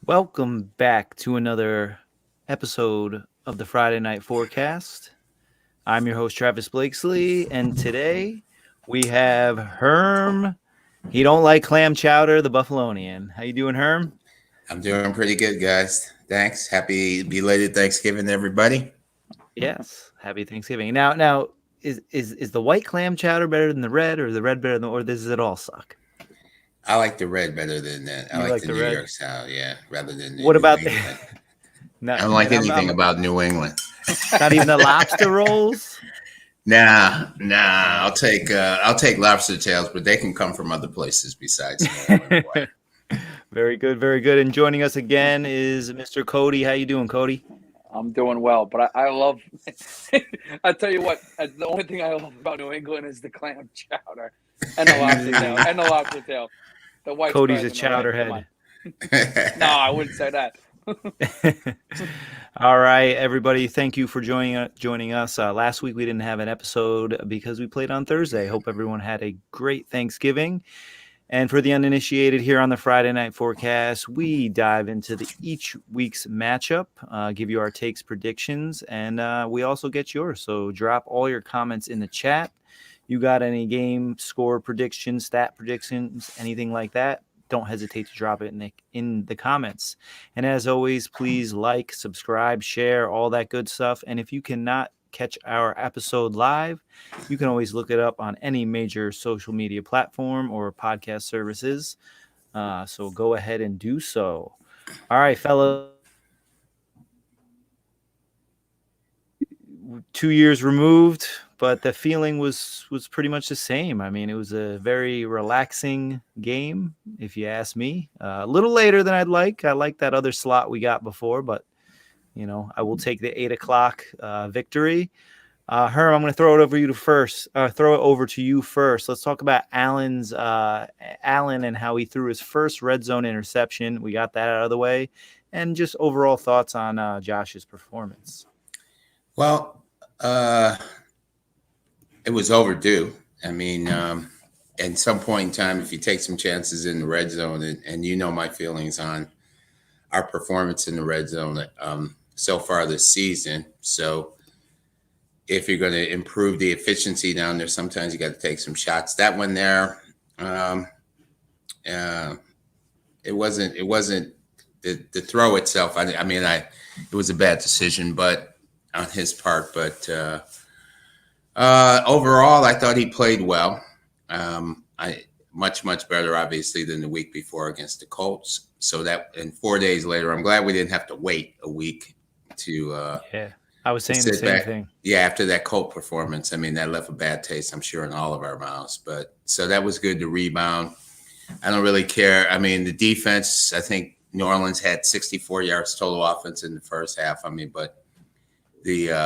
Welcome back to another episode of the Friday Night Forecast. I'm your host Travis Blakesley, and today we have Herm. He don't like clam chowder, the Buffalonian. How you doing, Herm? I'm doing pretty good, guys. Thanks. Happy belated Thanksgiving, everybody. Yes. Happy Thanksgiving. Now, is the white clam chowder better than the red, or the red better than, or does it all suck? I like the red better than that. I You like like the the New red? York style, yeah, rather than the What New about the? England. I Not, don't like and anything I'm about New England. not even the lobster rolls. Nah. I'll take lobster tails, but they can come from other places besides New England, boy. Very good, very good. And joining us again is Mr. Cody. How you doing, Cody? I'm doing well, but I love. I tell you what, the only thing I love about New England is the clam chowder and the lobster tail and the lobster tail. The white's Cody's better a than the red. Come chowderhead. on. No, I wouldn't say that. All right, everybody. Thank you for joining us. Last week we didn't have an episode because we played on Thursday. Hope everyone had a great Thanksgiving. And for the uninitiated here on the Friday Night Forecast, we dive into each week's matchup, give you our takes, predictions, and we also get yours. So drop all your comments in the chat. You got any game score predictions, stat predictions, anything like that? Don't hesitate to drop it in the comments. And as always, please like, subscribe, share, all that good stuff. And if you cannot catch our episode live, you can always look it up on any major social media platform or podcast services. So go ahead and do so. All right, fellas. 2 years removed, but the feeling was pretty much the same. I mean, it was a very relaxing game, if you ask me. A little later than I'd like. I like that other slot we got before, but I will take the 8 o'clock victory. Herm, I'm going to throw it over to you first. Let's talk about Allen and how he threw his first red zone interception. We got that out of the way, and just overall thoughts on Josh's performance. Well, it was overdue. I mean, at some point in time, if you take some chances in the red zone, and you know my feelings on our performance in the red zone so far this season. So if you're going to improve the efficiency down there, sometimes you got to take some shots. That one there, it wasn't the throw itself. It was a bad decision, but on his part. But overall, I thought he played well. Much better, obviously, than the week before against the Colts. So that, and 4 days later, I'm glad we didn't have to wait a week to. Yeah, I was saying the same thing. Yeah, after that Colt performance, I mean, that left a bad taste, I'm sure, in all of our mouths. But so that was good to rebound. I don't really care. I mean, the defense, I think New Orleans had 64 yards total offense in the first half. I mean, but the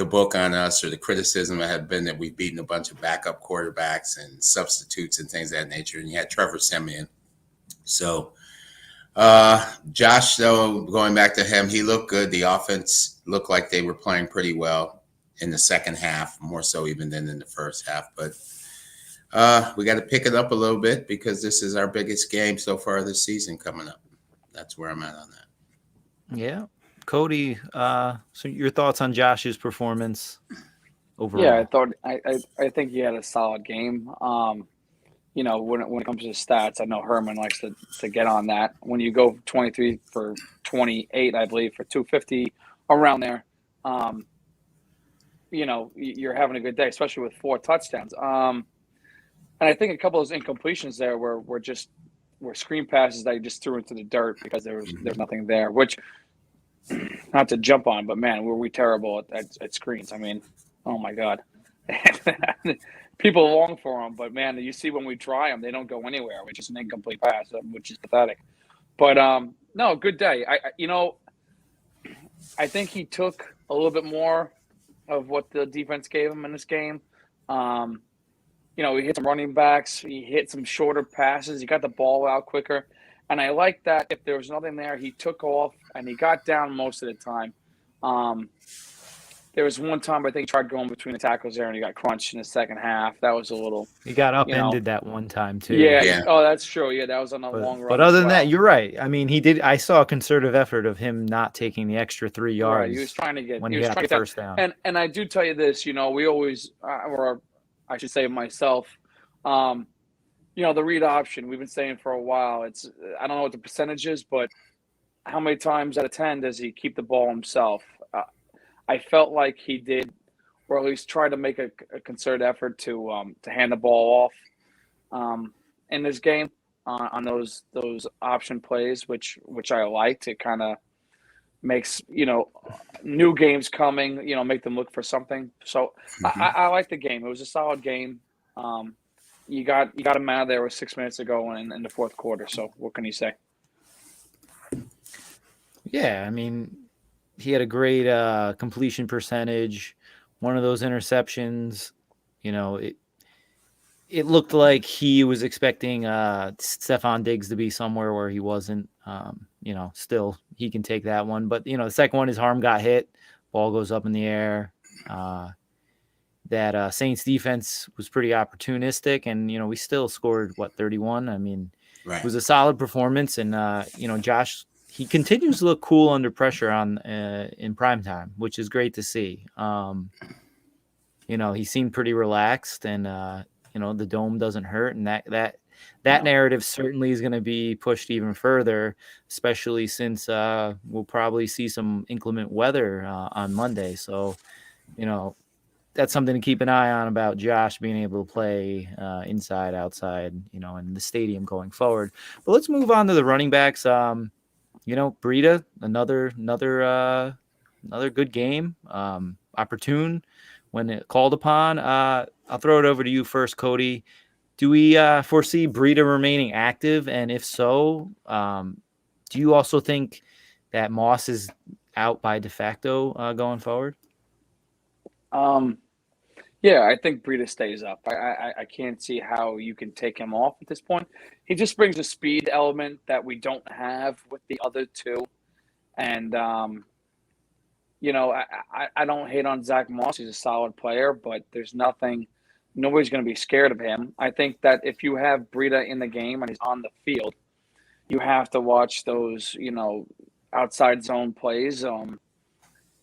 book on us, or the criticism had been that we've beaten a bunch of backup quarterbacks and substitutes and things of that nature. And you had Trevor Siemian. So Josh, though, going back to him, he looked good. The offense looked like they were playing pretty well in the second half, more so even than in the first half. But we got to pick it up a little bit because this is our biggest game so far this season coming up. That's where I'm at on that. Yeah. Cody, so your thoughts on Josh's performance overall? Yeah, I think he had a solid game. When it comes to stats, I know Herman likes to get on that. When you go 23 for 28, I believe, for 250 around there, you're having a good day, especially with 4 touchdowns. And I think a couple of those incompletions there were screen passes that he just threw into the dirt because there's nothing there, which, not to jump on, but man, were we terrible at screens. I mean, oh my God. People long for them, but man, you see when we try them, they don't go anywhere, which is an incomplete pass, which is pathetic. But no, good day. I think he took a little bit more of what the defense gave him in this game. He hit some running backs, he hit some shorter passes, he got the ball out quicker. And I like that if there was nothing there, he took off and he got down most of the time. There was one time I think he tried going between the tackles there and he got crunched in the second half. That was a little, He got you know. upended that one time too. Yeah. Yeah. Oh, that's true. Yeah, that was on a long run. But other as than well. that, you're right. I mean, he did. I saw a concerted effort of him not taking the extra 3 yards. Right. He was trying to get when he he was got trying the to get first down. And I do tell you this, you know, we always, or I should say myself, you know, the read option we've been saying for a while. It's I don't know what the percentage is, but how many times out of 10 does he keep the ball himself? I felt like he did, or at least try to make a concerted effort to hand the ball off in this game on those option plays, which I liked. It kind of makes, you know, new games coming, you know, make them look for something. So I like the game. It was a solid game. You got him out of there with 6 minutes ago in the fourth quarter. So what can you say? Yeah, I mean, he had a great completion percentage. One of those interceptions, you know, it looked like he was expecting Stephon Diggs to be somewhere where he wasn't. You know, still he can take that one. But, you know, the second one, his arm got hit. Ball goes up in the air. That Saints defense was pretty opportunistic. And, you know, we still scored, 31? I mean, It was a solid performance. And, you know, Josh, he continues to look cool under pressure in primetime, which is great to see. You know, he seemed pretty relaxed and, you know, the dome doesn't hurt. And that narrative certainly is going to be pushed even further, especially since we'll probably see some inclement weather on Monday. So, you know, that's something to keep an eye on about Josh being able to play inside, outside, you know, in the stadium going forward. But let's move on to the running backs. You know, Breida, another good game, opportune when it called upon. I'll throw it over to you first, Cody. Do we foresee Breida remaining active? And if so, do you also think that Moss is out by de facto going forward? Yeah, I think Breida stays up. I can't see how you can take him off at this point. He just brings a speed element that we don't have with the other two. And, you know, I don't hate on Zach Moss. He's a solid player, but there's nobody's going to be scared of him. I think that if you have Breida in the game and he's on the field, you have to watch those, you know, outside zone plays.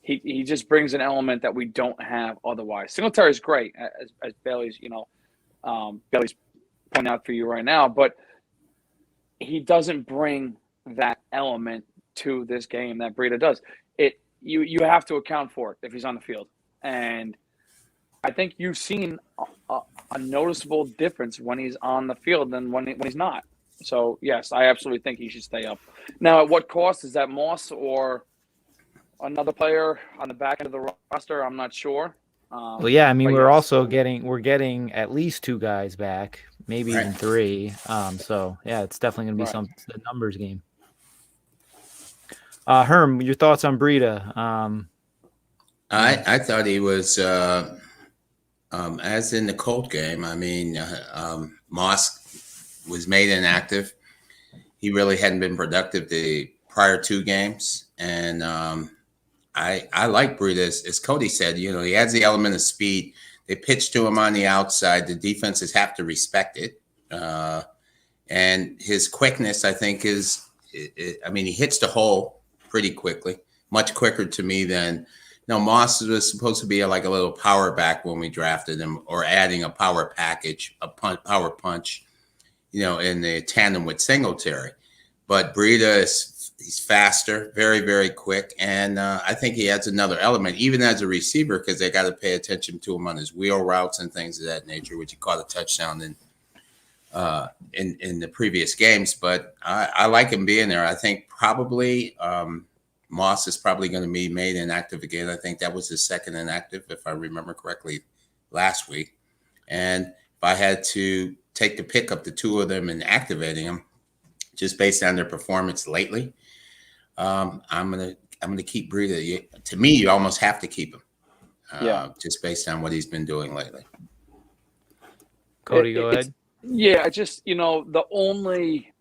He just brings an element that we don't have otherwise. Singletary is great, as Bailey's, you know, Bailey's pointing out for you right now, but he doesn't bring that element to this game that Breida does. You have to account for it if he's on the field, and I think you've seen a noticeable difference when he's on the field than when he's not. So yes, I absolutely think he should stay up. Now, at what cost? Is that Moss or another player on the back end of the roster? I'm not sure. Well, yeah, I mean, we're getting at least 2 guys back, maybe even 3. So yeah, it's definitely going to be the numbers game. Herm, your thoughts on Breida? I thought he was, as in the Colt game. I mean, Moss was made inactive. He really hadn't been productive the prior 2 games, and I like Breida. As Cody said, you know, he has the element of speed. They pitch to him on the outside. The defenses have to respect it. And his quickness, I think, I mean, he hits the hole pretty quickly, much quicker to me than, Moss was supposed to be like a little power back when we drafted him, or adding a power package, power punch, you know, in the tandem with Singletary. But Breida he's faster, very, very quick. And I think he adds another element, even as a receiver, because they got to pay attention to him on his wheel routes and things of that nature, which he caught a touchdown in the previous games. But I like him being there. I think probably Moss is probably going to be made inactive again. I think that was his second inactive, if I remember correctly, last week. And if I had to take the pick up the 2 of them and activating them, just based on their performance lately, I'm gonna keep Breida. To me, you almost have to keep him, just based on what he's been doing lately. Cody, go ahead. Yeah, just, you know, the only,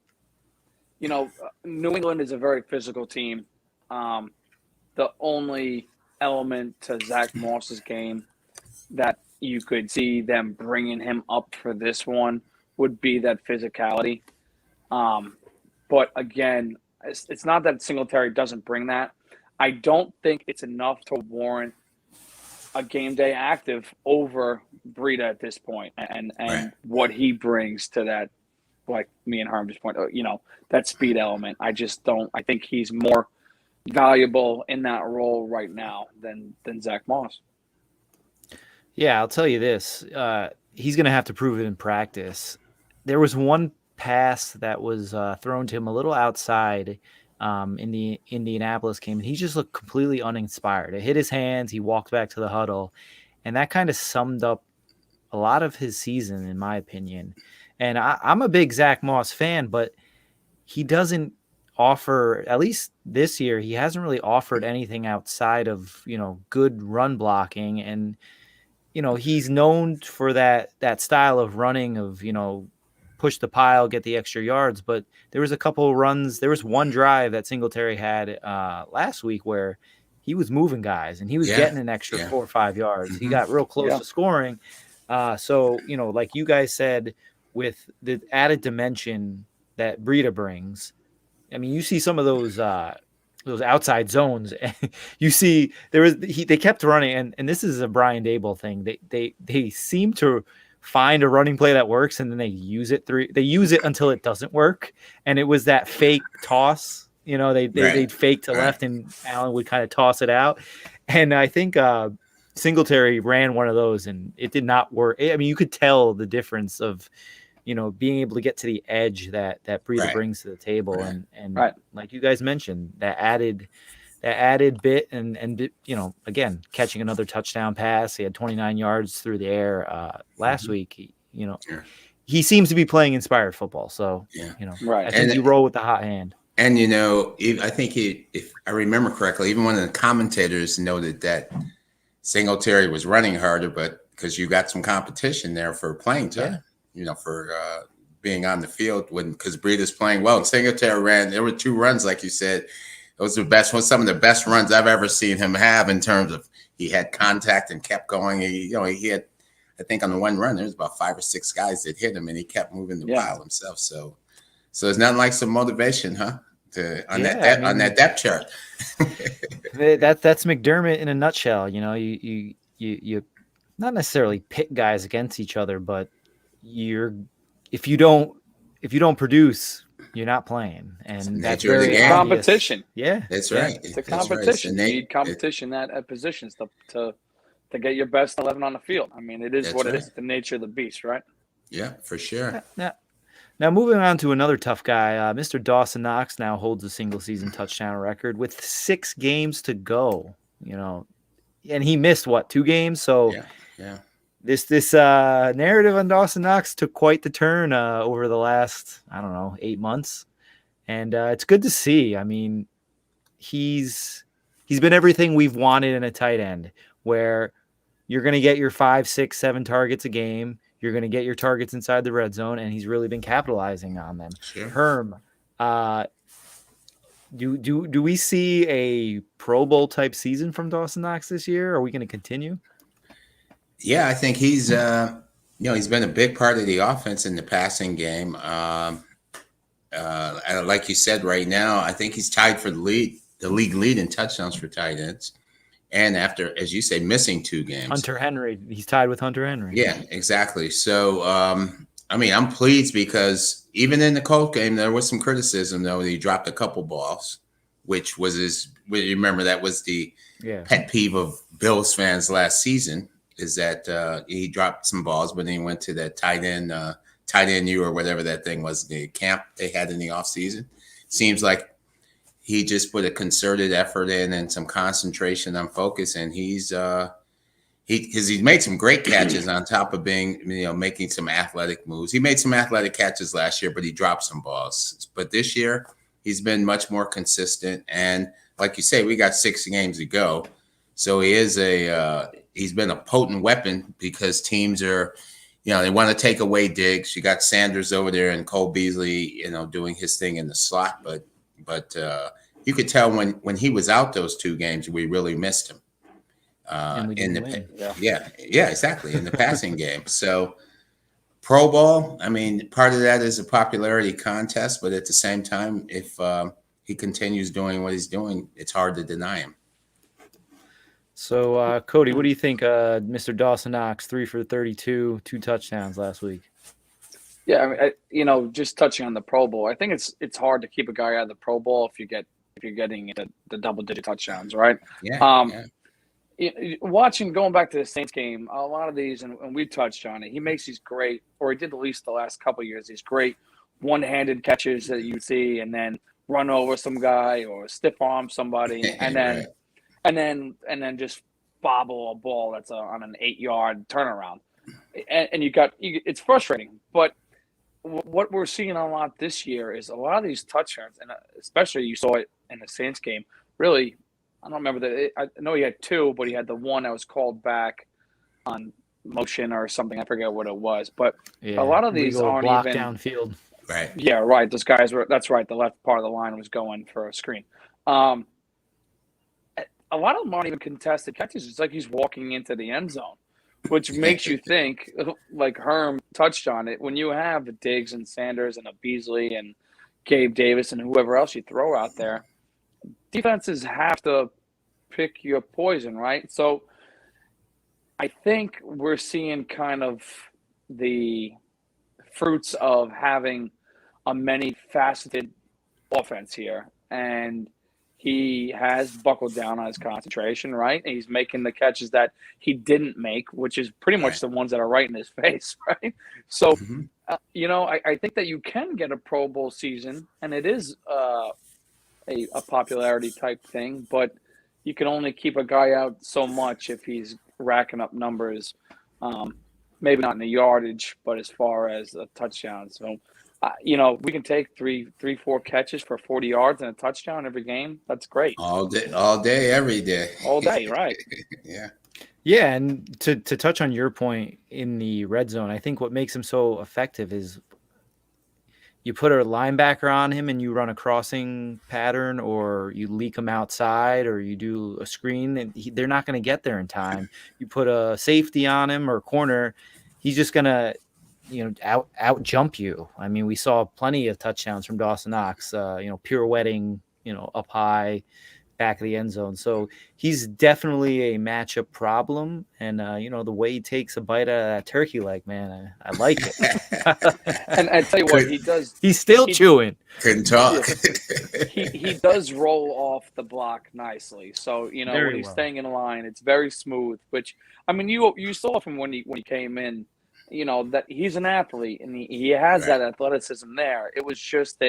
you know, New England is a very physical team. The only element to Zach Moss's game that you could see them bringing him up for this one would be that physicality. But again, it's not that Singletary doesn't bring that. I don't think it's enough to warrant a game day active over Breida at this point, and Right. what he brings to that, like me and Harm just point, that speed element. I just don't. I think he's more valuable in that role right now than Zach Moss. Yeah, I'll tell you this. He's going to have to prove it in practice. There was one pass that was thrown to him a little outside in the Indianapolis game. He just looked completely uninspired. It hit his hands. He walked back to the huddle. And that kind of summed up a lot of his season, in my opinion. And I'm a big Zach Moss fan, but he doesn't offer, at least this year, he hasn't really offered anything outside of, good run blocking. And, he's known for that style of running of, push the pile, get the extra yards. But there was a couple of runs. There was one drive that Singletary had last week where he was moving guys and he was getting an extra 4 or 5 yards. Mm-hmm. He got real close to scoring. So, like you guys said, with the added dimension that Breida brings, I mean, you see some of those outside zones. You see they kept running, and this is a Brian Dable thing. They seem to find a running play that works, and then they use it until it doesn't work. And it was that fake toss. They'd fake to left, and Allen would kind of toss it out. And I think Singletary ran one of those, and it did not work. I mean, you could tell the difference of being able to get to the edge that Breida brings to the table, and like you guys mentioned, that added bit, and again, catching another touchdown pass. He had 29 yards through the air last week. He seems to be playing inspired football. So I think you roll with the hot hand. And I think if I remember correctly, even one of the commentators noted that Singletary was running harder, but because you got some competition there for playing time. For being on the field because Breida's playing well. And Singletary ran. There were 2 runs, like you said. Those were some of the best runs I've ever seen him have in terms of he had contact and kept going. He had, I think on the one run, there was about 5 or 6 guys that hit him, and he kept moving the pile himself. So there's nothing like some motivation, huh? On that depth chart. That's McDermott in a nutshell. You not necessarily pit guys against each other, but if you don't produce, you're not playing, and that's very competition. Yeah, that's right. It's a competition. You need competition at positions to get your best 11 on the field. I mean, it is what it is. The nature of the beast, right? Yeah, for sure. Now moving on to another tough guy, Mr. Dawson Knox now holds a single season touchdown record with 6 games to go. And he missed 2 games, so yeah. This narrative on Dawson Knox took quite the turn over the last, 8 months. And it's good to see. I mean, he's been everything we've wanted in a tight end, where you're going to get your 5, 6, 7 targets a game. You're going to get your targets inside the red zone, and he's really been capitalizing on them. Sure. Herm, do we see a Pro Bowl type season from Dawson Knox this year? Are we going to continue? Yeah, I think he's he's been a big part of the offense in the passing game. Like you said, right now, I think he's tied for the league lead in touchdowns for tight ends. And after, as you say, missing 2 games. Hunter Henry, he's tied with Hunter Henry. Yeah, exactly. So, I'm pleased because even in the Colt game, there was some criticism, though. He dropped a couple balls, which was remember, that was the pet peeve of Bills fans last season. Is that he dropped some balls, but then he went to that tight end U or whatever that thing was, the camp they had in the offseason. Seems like he just put a concerted effort in and some concentration on focus, and he's made some great catches on top of being making some athletic moves. He made some athletic catches last year, but he dropped some balls. But this year he's been much more consistent, and like you say, we got 6 games to go, so he's been a potent weapon because teams are, they want to take away Diggs. You got Sanders over there and Cole Beasley, doing his thing in the slot. But you could tell when he was out those 2 games, we really missed him. And we in didn't the win. yeah, exactly, in the passing game. So Pro Bowl, I mean, part of that is a popularity contest, but at the same time, if he continues doing what he's doing, it's hard to deny him. So, Cody, what do you think, Mr. Dawson Knox, 3 for 32, 2 touchdowns last week? Yeah, I mean, just touching on the Pro Bowl, I think it's hard to keep a guy out of the Pro Bowl if you're getting the double-digit touchdowns, right? Yeah. Going back to the Saints game, a lot of these, and we touched on it, he makes these great, or he did at least the last couple of years, these great one-handed catches that you see, and then run over some guy or stiff arm somebody, and then Right. and then just bobble a ball that's on an 8-yard turnaround, and it's frustrating. But what we're seeing a lot this year is a lot of these touchdowns, and especially you saw it in the Saints game. Really, I don't remember I know he had 2, but he had the one that was called back on motion or something. I forget what it was, but Yeah, a lot of these legal aren't block even downfield. Right. Yeah, right. Those guys were. That's right. The left part of the line was going for a screen. A lot of them aren't even contested catches. It's like he's walking into the end zone, which makes you think, like Herm touched on it, when you have a Diggs and Sanders and a Beasley and Gabe Davis and whoever else you throw out there, defenses have to pick your poison, right? So I think we're seeing kind of the fruits of having a many-faceted offense here, and he has buckled down on his concentration, right? And he's making the catches that he didn't make, which is pretty much the ones that are right in his face, right? So, I think that you can get a Pro Bowl season, and it is a popularity type thing, but you can only keep a guy out so much if he's racking up numbers, maybe not in the yardage, but as far as a touchdown. So, we can take 4 catches for 40 yards and a touchdown every game. That's great. All day, every day. All day, right? Yeah. Yeah, and to touch on your point in the red zone, I think what makes him so effective is you put a linebacker on him and you run a crossing pattern, or you leak him outside, or you do a screen, and they're not going to get there in time. You put a safety on him or corner, he's just going to out jump you. I mean, we saw plenty of touchdowns from Dawson Knox, pirouetting, up high, back of the end zone. So he's definitely a matchup problem. And, the way he takes a bite out of that turkey leg, man, I like it. And I tell you what, he does. He's still chewing. Couldn't talk. He does roll off the block nicely. So, Very when he's well. staying in line, it's very smooth, which, I mean, you saw from when he came in, that he's an athlete and he has that athleticism there. It was just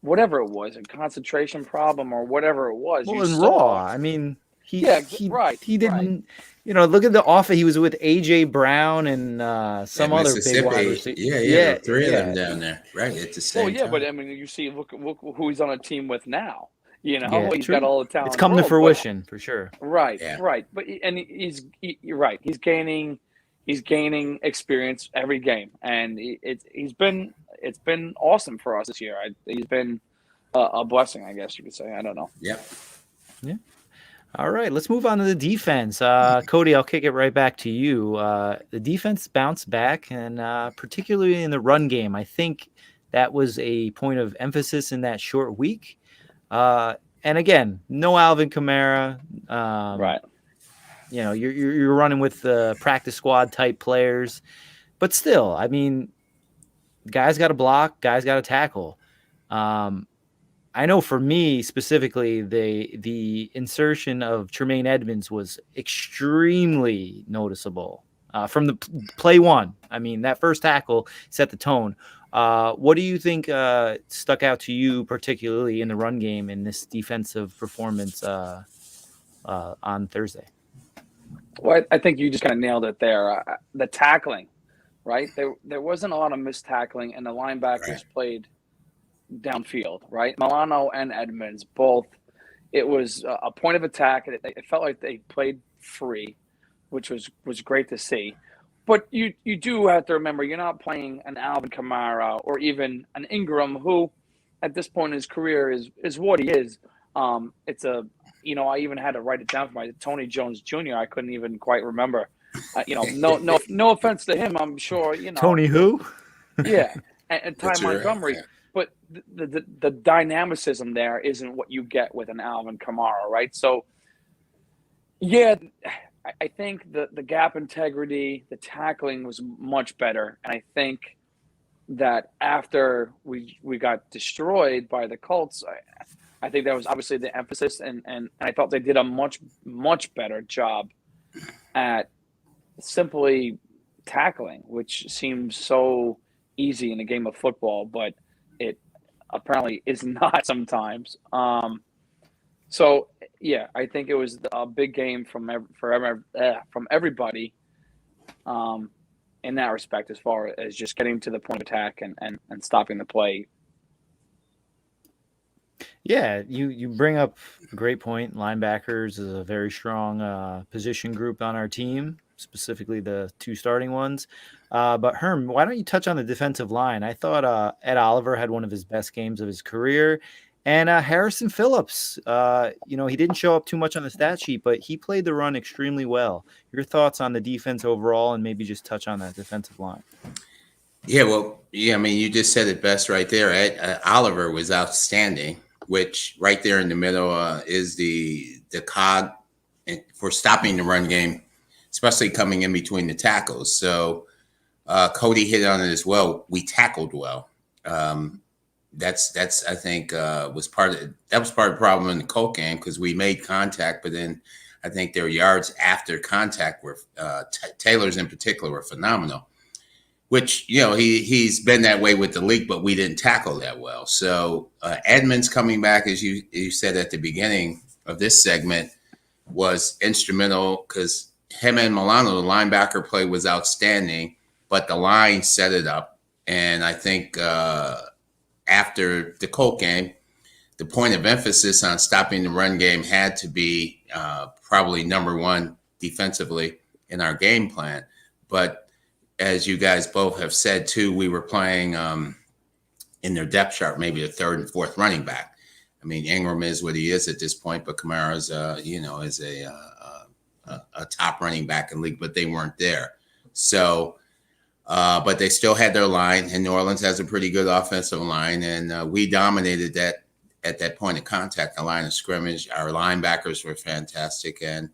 whatever it was, a concentration problem or whatever it was. Well, and raw. I mean, he didn't, look at the offer. He was with AJ Brown and some other big wide receiver. Yeah, 3 of them down there, right at the same time. But I mean, you see, look who he's on a team with now. He's true. got all the talent. It's come to fruition for sure. Right. But you're right. He's gaining experience every game, and it's been awesome for us this year. He's been a blessing, I guess you could say. I don't know. Yeah. All right, let's move on to the defense. Cody, I'll kick it right back to you. The defense bounced back, and particularly in the run game, I think that was a point of emphasis in that short week. And again, no Alvin Kamara. Right. You're running with the practice squad type players, but still, I mean, guys got to block, guys got to tackle. I know for me specifically, the insertion of Tremaine Edmonds was extremely noticeable from the play one. I mean, that first tackle set the tone. What do you think stuck out to you, particularly in the run game in this defensive performance on Thursday? Well, I think you just kind of nailed it there. The tackling, right? There wasn't a lot of missed tackling, and the linebackers played downfield, right? Milano and Edmonds both. It was a point of attack. It felt like they played free, which was great to see. But you do have to remember, you're not playing an Alvin Kamara or even an Ingram, who at this point in his career is what he is. I even had to write it down for my Tony Jones Jr. I couldn't even quite remember. No offense to him. I'm sure, Tony who? yeah, and Ty That's right. Montgomery. But the dynamicism there isn't what you get with an Alvin Kamara, right? So, yeah, I think the gap integrity, the tackling was much better, and I think that after we got destroyed by the Colts, I think that was obviously the emphasis, and I thought they did a much better job at simply tackling, which seems so easy in a game of football, but it apparently is not sometimes. So yeah, I think it was a big game from everybody in that respect, as far as just getting to the point of attack and stopping the play. Yeah, you bring up a great point. Linebackers is a very strong position group on our team, specifically the two starting ones. But Herm, why don't you touch on the defensive line? I thought Ed Oliver had one of his best games of his career. And Harrison Phillips, he didn't show up too much on the stat sheet, but he played the run extremely well. Your thoughts on the defense overall, and maybe just touch on that defensive line. Yeah, well, I mean, you just said it best right there. Oliver was outstanding, which right there in the middle is the cog for stopping the run game, especially coming in between the tackles. So Cody hit on it as well. We tackled well. That's I think was part of the problem in the Colt game, because we made contact, but then I think their yards after contact were Taylor's in particular were phenomenal. Which he's been that way with the league, but we didn't tackle that well. So Edmonds coming back, as you said at the beginning of this segment, was instrumental, because him and Milano, the linebacker play was outstanding, but the line set it up. And I think after the Colt game, the point of emphasis on stopping the run game had to be probably number one defensively in our game plan. But as you guys both have said too, we were playing in their depth chart, maybe a third and fourth running back. I mean, Ingram is what he is at this point, but Kamara's, is a top running back in the league, but they weren't there. So, but they still had their line, and New Orleans has a pretty good offensive line, and we dominated that at that point of contact, the line of scrimmage. Our linebackers were fantastic, and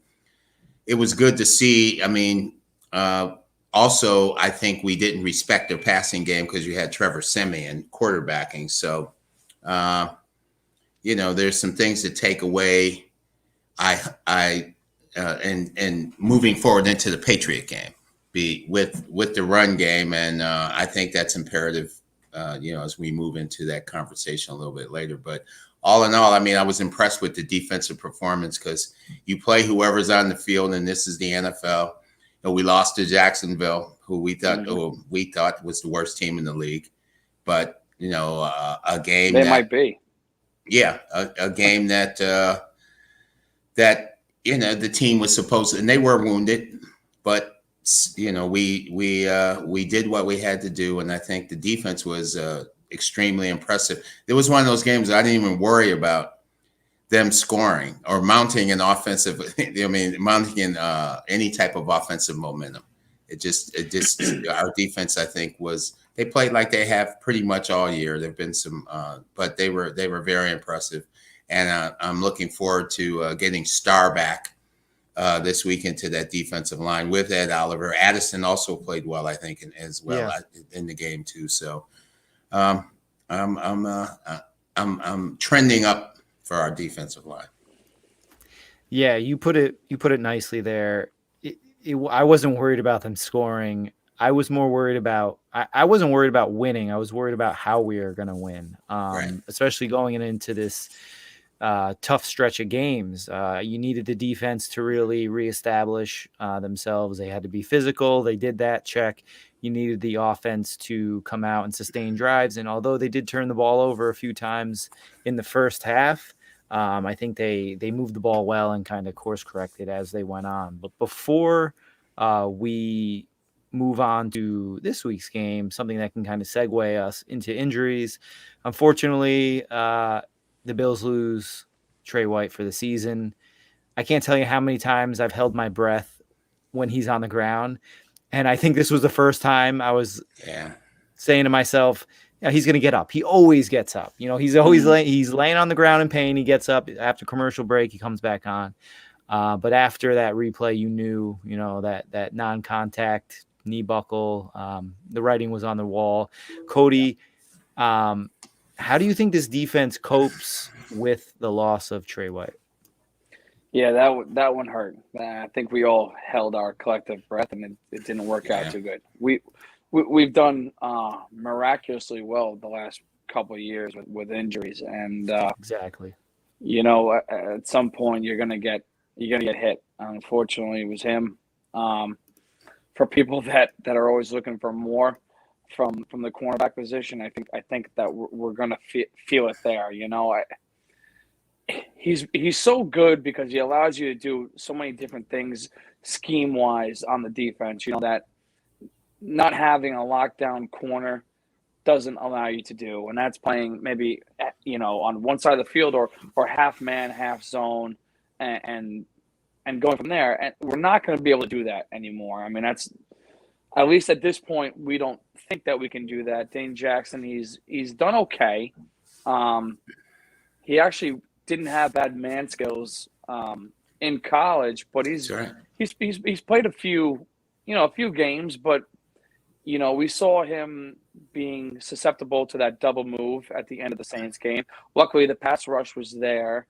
it was good to see. I mean, also, I think we didn't respect their passing game because you had Trevor Siemian quarterbacking. So, there's some things to take away. And moving forward into the Patriot game, with the run game, and I think that's imperative. As we move into that conversation a little bit later. But all in all, I mean, I was impressed with the defensive performance, because you play whoever's on the field, and this is the NFL. We lost to Jacksonville, who we thought was the worst team in the league, but a game they might be, a game that the team was supposed to, and they were wounded, but we did what we had to do, and I think the defense was extremely impressive. It was one of those games I didn't even worry about them scoring or mounting an offensive, mounting in any type of offensive momentum. It just our defense, I think, they played like they have pretty much all year. There've been some, but they were very impressive, and I'm looking forward to getting Starr back this week into that defensive line with Ed Oliver. Addison also played well, I think, as well in the game too. So I'm trending up for our defensive line. Yeah, you put it nicely there. I wasn't worried about them scoring. I was more worried about I wasn't worried about winning. I was worried about how we are going to win, Right. Especially going into this tough stretch of games. You needed the defense to really reestablish themselves. They had to be physical. They did that, check. You needed the offense to come out and sustain drives. And although they did turn the ball over a few times in the first half, I think they moved the ball well and kind of course corrected as they went on. But before we move on to this week's game, something that can kind of segue us into injuries. Unfortunately, the Bills lose Trey White for the season. I can't tell you how many times I've held my breath when he's on the ground. And I think this was the first time I was saying to myself, yeah, he's going to get up. He always gets up. He's always he's laying on the ground in pain. He gets up after commercial break. He comes back on. But after that replay, you knew, that non-contact knee buckle, the writing was on the wall. Cody, how do you think this defense copes with the loss of Trey White? Yeah, that one hurt. I think we all held our collective breath, and it didn't work out too good. We've done miraculously well the last couple of years with injuries, and exactly. At some point you're gonna get hit. Unfortunately, it was him. For people that are always looking for more from the cornerback position, I think that we're gonna feel it there. He's so good because he allows you to do so many different things scheme wise on the defense. That not having a lockdown corner doesn't allow you to do, and that's playing maybe on one side of the field or half man, half zone, and going from there. And we're not going to be able to do that anymore. I mean, that's at least at this point we don't think that we can do that. Dane Jackson, he's done okay. He actually didn't have bad man skills in college, but he's played a few games, but we saw him being susceptible to that double move at the end of the Saints game. Luckily, the pass rush was there,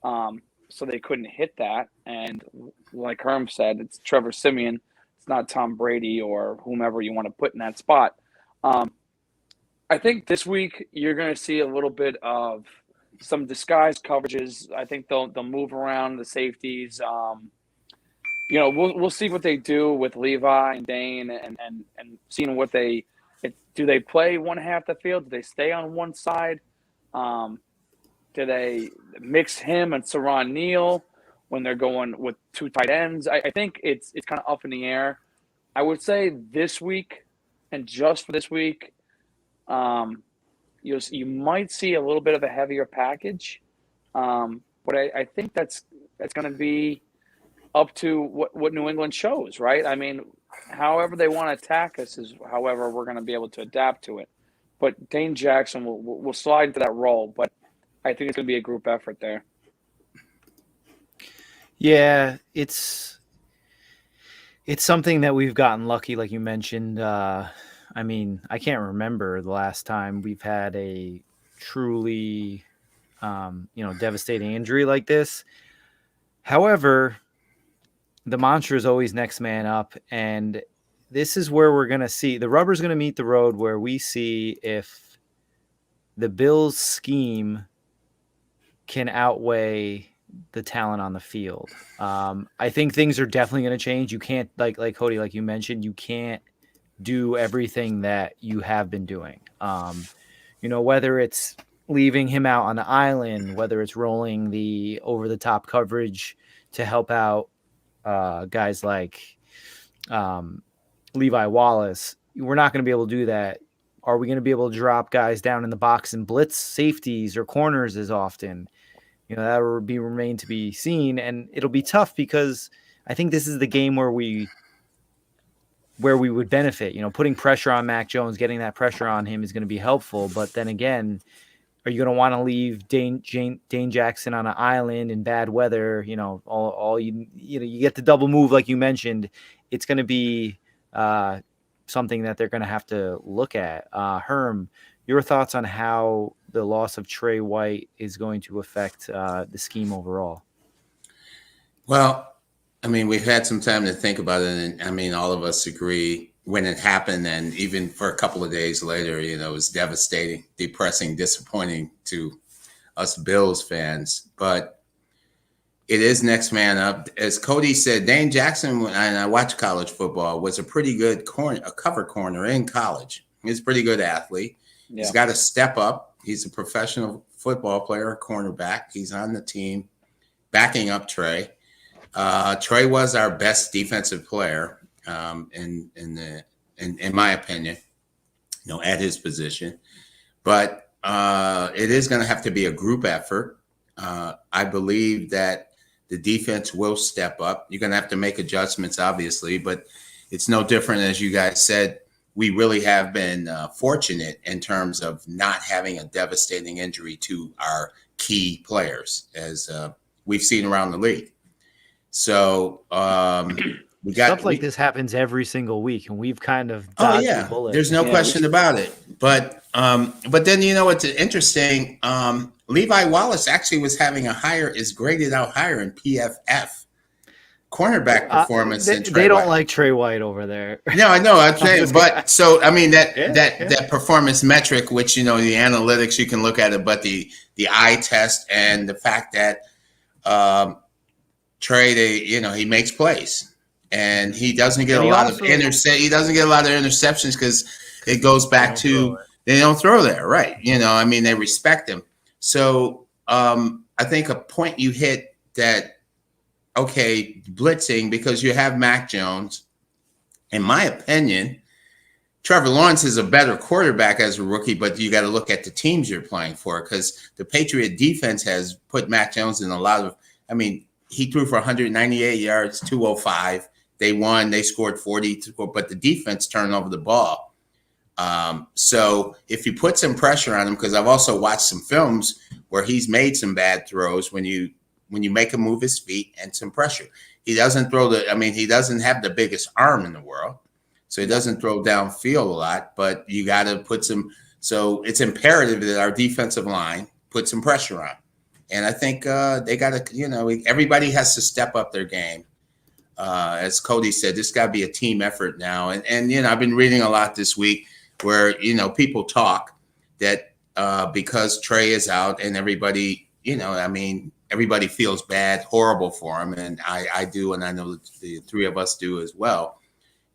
so they couldn't hit that. And like Herm said, it's Trevor Siemian. It's not Tom Brady or whomever you want to put in that spot. I think this week you're going to see a little bit of some disguised coverages. I think they'll move around the safeties. We'll see what they do with Levi and Dane and seeing what do they play one half the field? Do they stay on one side? Do they mix him and Saron Neal when they're going with two tight ends? I think it's kind of up in the air. I would say this week, and just for this week, you might see a little bit of a heavier package, but I think that's going to be up to what New England shows, right? I mean, however they want to attack us is however we're going to be able to adapt to it. But Dane Jackson will slide into that role, but I think it's going to be a group effort there. Yeah, it's something that we've gotten lucky, like you mentioned. I mean, I can't remember the last time we've had a truly, devastating injury like this. However, the mantra is always next man up, and this is where we're going to see the rubber's going to meet the road, where we see if the Bills' scheme can outweigh the talent on the field. I think things are definitely going to change. You can't, like Cody, like you mentioned, you can't do everything that you have been doing. Whether it's leaving him out on the island, whether it's rolling the over-the-top coverage to help out guys like Levi Wallace, we're not going to be able to do that. Are we going to be able to drop guys down in the box and blitz safeties or corners as often? That will remain to be seen, and it'll be tough because I think this is the game where we would benefit. Putting pressure on Mac Jones, getting that pressure on him is going to be helpful. But then again, are you going to want to leave Dane Jackson on an island in bad weather? All you get the double move like you mentioned. It's going to be something that they're going to have to look at. Herm, your thoughts on how the loss of Trey White is going to affect the scheme overall? Well, I mean, we've had some time to think about it, and I mean, all of us agree when it happened, and even for a couple of days later, it was devastating, depressing, disappointing to us Bills fans. But it is next man up. As Cody said, Dane Jackson, and I watched college football, was a pretty good cover corner in college. He's a pretty good athlete. Yeah. He's got to step up. He's a professional football player, a cornerback. He's on the team backing up Trey. Trey was our best defensive player in my opinion, at his position. But it is going to have to be a group effort. I believe that the defense will step up. You're going to have to make adjustments, obviously, but it's no different, as you guys said. We really have been fortunate in terms of not having a devastating injury to our key players, as we've seen around the league. So we got stuff like this happens every single week, and we've kind of oh dodged yeah, the bullet. there's no question about it. But then what's interesting? Levi Wallace actually was having is graded out higher in PFF cornerback performance than Trey They don't White. like Trey White over there. No, I know. I'm saying, but so I mean that performance metric, which the analytics you can look at it, but the eye test and the fact that Trey, he makes plays and he doesn't get he doesn't get a lot of interceptions because it goes back to they don't throw there, right? I mean, they respect him. So I think a point you hit that. Okay, blitzing, because you have Mac Jones. In my opinion, Trevor Lawrence is a better quarterback as a rookie, but you got to look at the teams you're playing for, because the Patriot defense has put Mac Jones in a lot of, he threw for 198 yards, 205. They won. They scored 40, but the defense turned over the ball. So if you put some pressure on him, because I've also watched some films where he's made some bad throws when you make him move his feet and some pressure. He doesn't throw he doesn't have the biggest arm in the world. So he doesn't throw downfield a lot, but you got to put some. So it's imperative that our defensive line put some pressure on. And I think they got to, everybody has to step up their game. As Cody said, this got to be a team effort now. And I've been reading a lot this week where, people talk that because Trey is out and everybody, everybody feels bad, horrible for him. And I do, and I know the three of us do as well,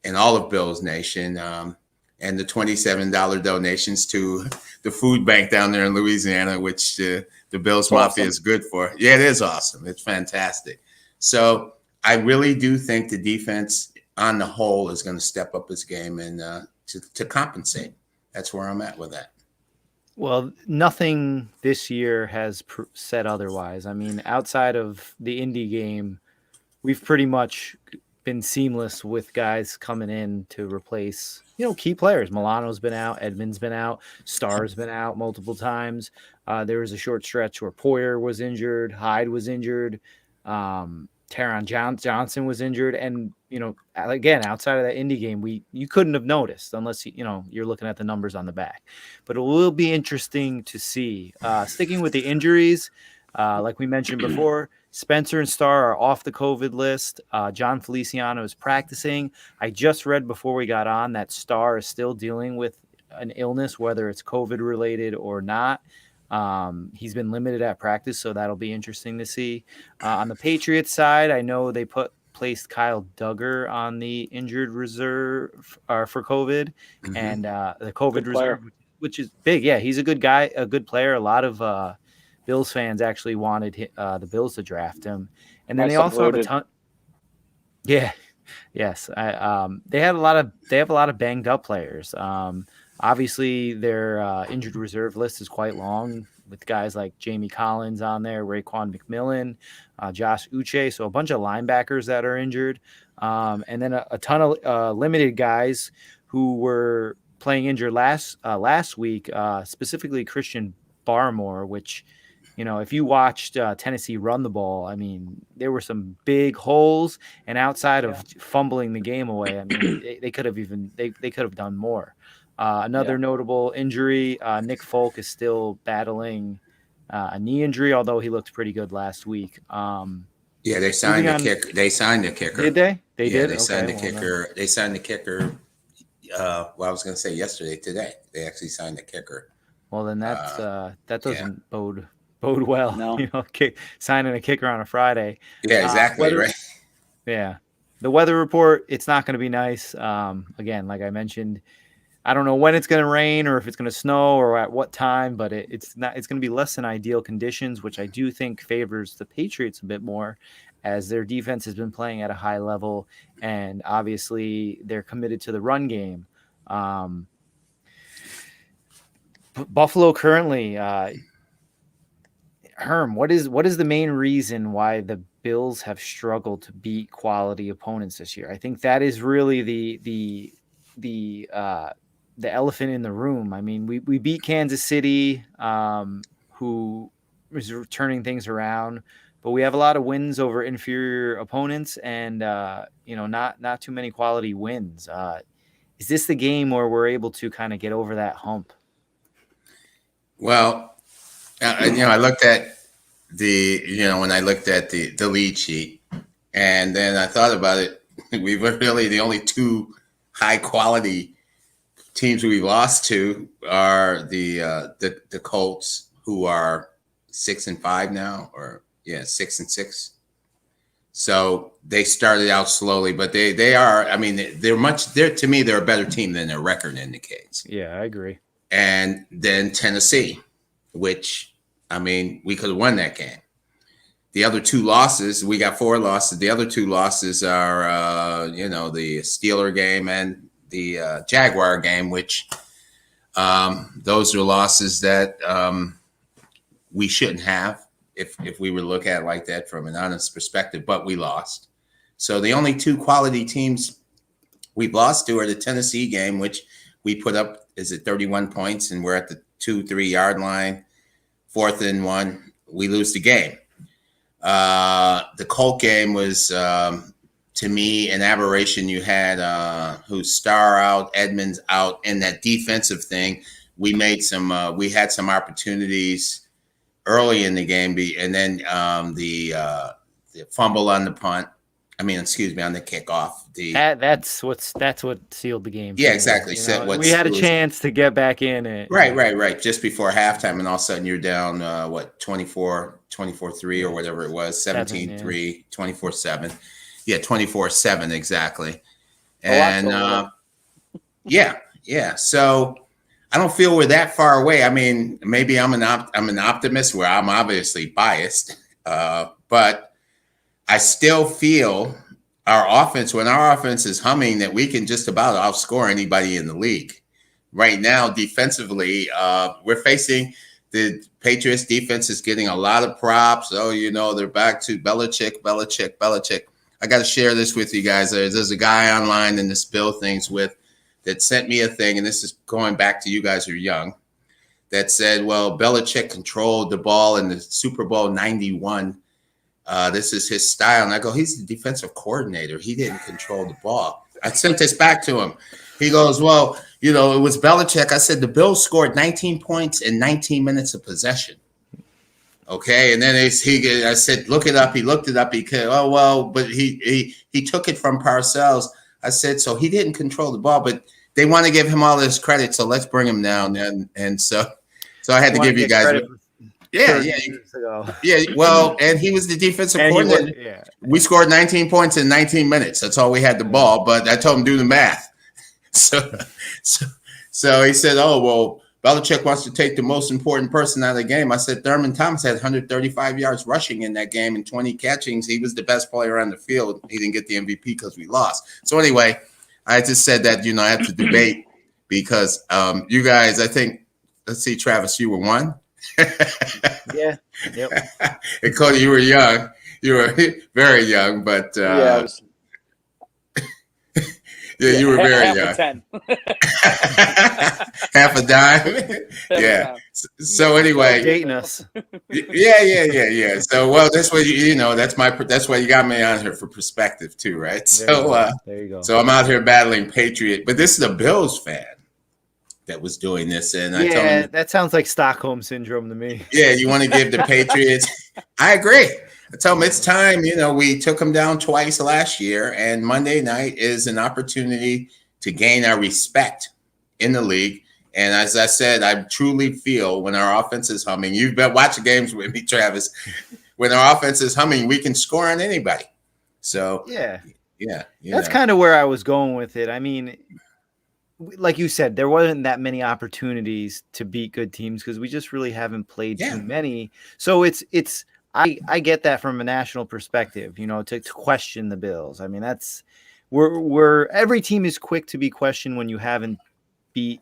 and all of Bills Nation, and the $27 donations to the food bank down there in Louisiana, which the Bills Mafia is good for. Yeah, it is awesome. It's fantastic. So I really do think the defense on the whole is going to step up its game and to compensate. That's where I'm at with that. Well, nothing this year has said otherwise. Outside of the Indy game, we've pretty much been seamless with guys coming in to replace, key players. Milano's been out, Edmonds been out, Starr's been out multiple times. There was a short stretch where Poyer was injured, Hyde was injured, Taron Johnson was injured, and again, outside of that Indy game, you couldn't have noticed unless you're looking at the numbers on the back. But it will be interesting to see. Sticking with the injuries, like we mentioned before, Spencer and Starr are off the COVID list. John Feliciano is practicing. I just read before we got on that Starr is still dealing with an illness, whether it's COVID related or not. He's been limited at practice, so that'll be interesting to see. On the Patriots side, I know they placed Kyle Duggar on the injured reserve for COVID, and the COVID reserve, which is big. Yeah, he's a good guy, a good player. A lot of Bills fans actually wanted the Bills to draft him, and then they also have a ton. Yeah, yes. They have a lot of banged up players. Obviously, their injured reserve list is quite long, with guys like Jamie Collins on there, Raekwon McMillan, Josh Uche, so a bunch of linebackers that are injured, and then a ton of limited guys who were playing injured last week, specifically Christian Barmore, which, if you watched Tennessee run the ball, there were some big holes, and outside of fumbling the game away, they could have done more. Another notable injury, Nick Folk is still battling a knee injury, although he looked pretty good last week. They signed the kicker. They signed the kicker. Did they? They did. They signed the kicker. They signed the kicker. I was going to say today. They actually signed the kicker. Well, then that doesn't bode well. No. Signing a kicker on a Friday. Yeah, exactly. Right. Yeah. The weather report, it's not going to be nice. Again, like I mentioned, I don't know when it's going to rain or if it's going to snow or at what time, but it's going to be less than ideal conditions, which I do think favors the Patriots a bit more, as their defense has been playing at a high level, and obviously they're committed to the run game. Buffalo currently, Herm, what is the main reason why the Bills have struggled to beat quality opponents this year? I think that is really the elephant in the room. I mean, we beat Kansas City, who is turning things around, but we have a lot of wins over inferior opponents, and not too many quality wins. Is this the game where we're able to kind of get over that hump? Well, I looked at when I looked at the lead sheet, and then I thought about it. We were really the only two high quality teams we lost to are the Colts, who are 6-5 now, or 6-6. So they started out slowly, but they are. I mean, they're to me they're a better team than their record indicates. Yeah, I agree. And then Tennessee, which, I mean, we could have won that game. The other two losses, we got 4 losses. The other 2 losses are, the Steeler game and the Jaguar game, which those are losses that we shouldn't have if we were to look at it like that from an honest perspective, but we lost. So the only 2 quality teams we've lost to are the Tennessee game, which we put up, 31 points, and we're at the 2-3 yard line, 4th and 1. We lose the game. The Colt game was, to me, an aberration. You had who's Star out, Edmonds out, and that defensive thing. We had some opportunities early in the game, and then the fumble on the punt. On the kickoff. That's what sealed the game. Yeah, exactly. We had a chance to get back in it. Right. Just before halftime, and all of a sudden you're down 24-3 or whatever it was, 17-3, 24-7. Yeah, 24-7 exactly. And yeah. So I don't feel we're that far away. I mean, maybe I'm an optimist, where I'm obviously biased, but I still feel when our offense is humming, that we can just about outscore anybody in the league. Right now, defensively, we're facing the Patriots defense is getting a lot of props. They're back to Belichick. I got to share this with you guys. There's a guy online in this Bill things with that sent me a thing, and this is going back to you guys who are young, that said, well, Belichick controlled the ball in the Super Bowl 91. This is his style. And I go, he's the defensive coordinator. He didn't control the ball. I sent this back to him. He goes, well, it was Belichick. I said, the Bills scored 19 points in 19 minutes of possession. Okay. And then I said, look it up. He looked it up. But he took it from Parcells. I said, so he didn't control the ball, but they want to give him all this credit. So let's bring him down. And so I had to give you guys. Yeah. Well, and he was the defensive coordinator. We scored 19 points in 19 minutes. That's all we had the ball. But I told him do the math. So he said, "Oh well, Belichick wants to take the most important person out of the game." I said, Thurman Thomas had 135 yards rushing in that game and 20 catchings. He was the best player on the field. He didn't get the MVP because we lost. So anyway, I just said that I have to debate because you guys, I think, let's see, Travis, you were 1. Yeah. Yep. And Cody, you were young. You were very young, but you were very young. Half a 10. Half a dime. Yeah. So anyway, dating us. Yeah. So that's what that's why you got me on here for perspective too, right? There you go. So I'm out here battling Patriot, but this is a Bills fan that was doing this, and I told him, that sounds like Stockholm syndrome to me. Yeah, you want to give the Patriots. I agree. I tell them it's time. We took them down twice last year, and Monday night is an opportunity to gain our respect in the league. And as I said, I truly feel when our offense is humming, you've been watching games with me, Travis. When our offense is humming, we can score on anybody. So yeah, that's kind of where I was going with it. I mean, like you said, there wasn't that many opportunities to beat good teams because we just really haven't played too many. So I get that from a national perspective, to question the Bills. I mean, we're every team is quick to be questioned when you haven't beat